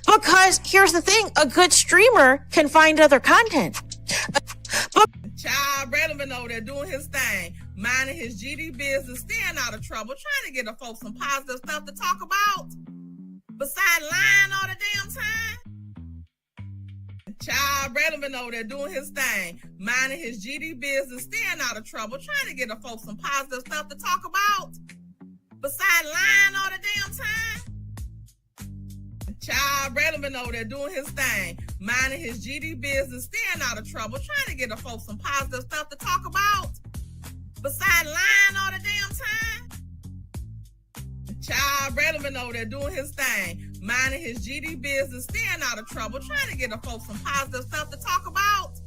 Because here's the thing, a good streamer can find other content. Child, Braylon been over there doing his thing, minding his GD business, staying out of trouble, trying to get the folks some positive stuff to talk about. Besides lying all the damn time. Child, Braylon been over there doing his thing, minding his GD business, staying out of trouble, trying to get the folks some positive stuff to talk about. Besides lying all the damn time. Child, Braylon been over there doing his thing, minding his GD business, staying out of trouble, trying to get the folks some positive stuff to talk about. Besides lying all the damn time. Child, Braylon been over there doing his thing, minding his GD business, staying out of trouble, trying to get the folks some positive stuff to talk about.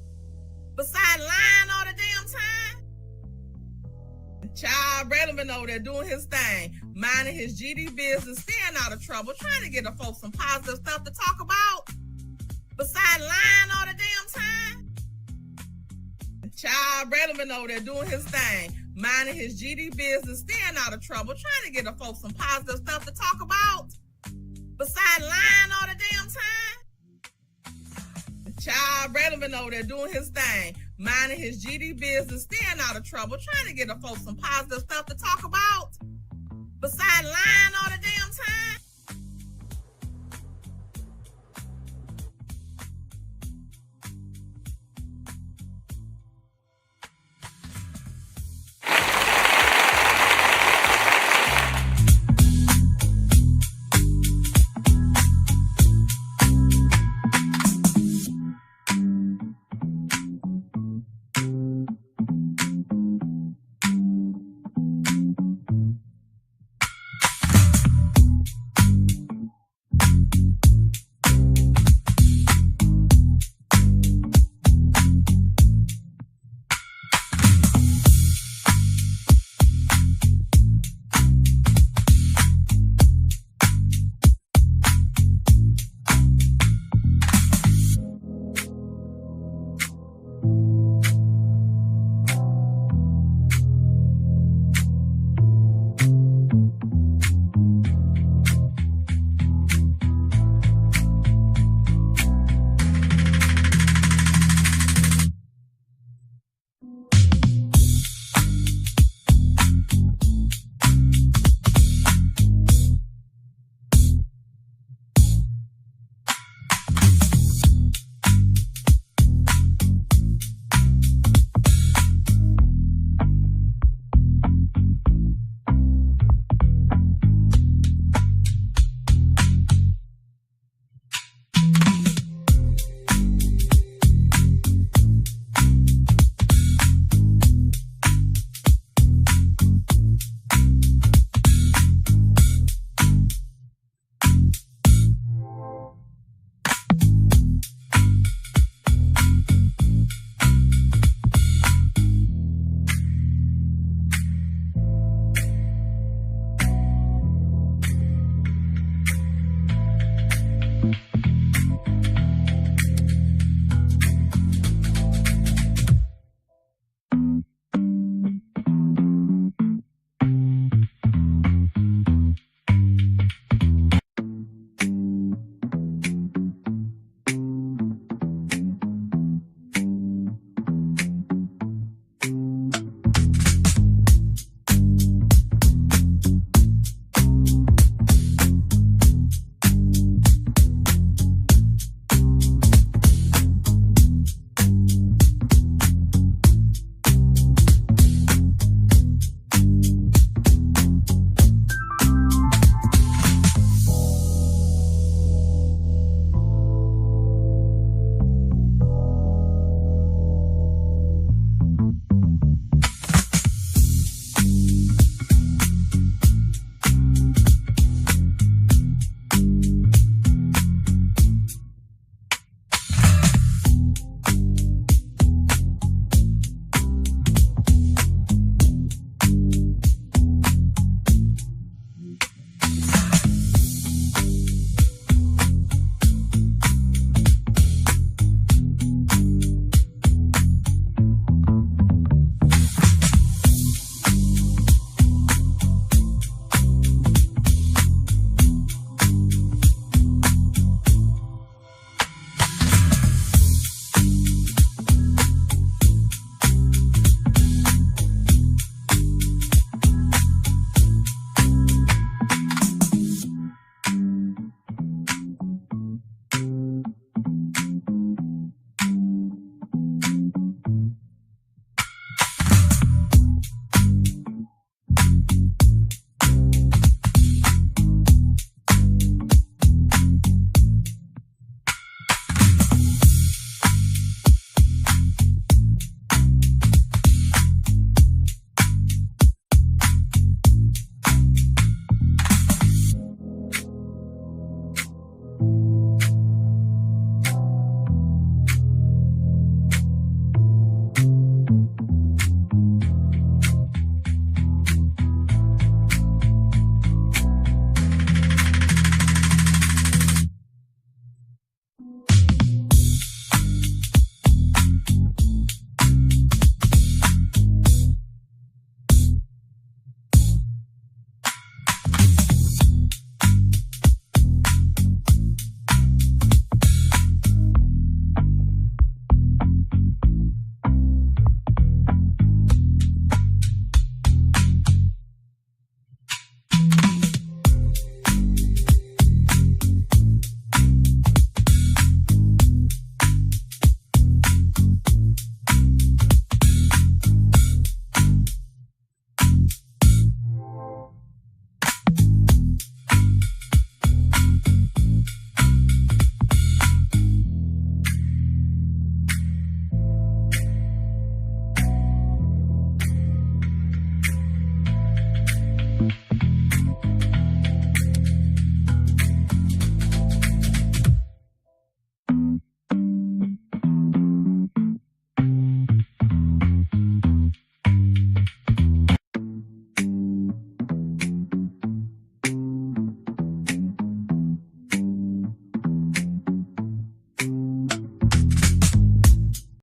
Besides lying all the damn time. Child, Braylon been over there doing his thing, minding his GD business, staying out of trouble, trying to get the folks some positive stuff to talk about. Besides lying all the damn time. Child, Braylon been over there doing his thing, minding his GD business, staying out of trouble, trying to get the folks some positive stuff to talk about. Besides lying all the damn time. Child, Braylon been over there doing his thing, minding his GD business, staying out of trouble, trying to get the folks some positive stuff to talk about. Besides lying all the damn time.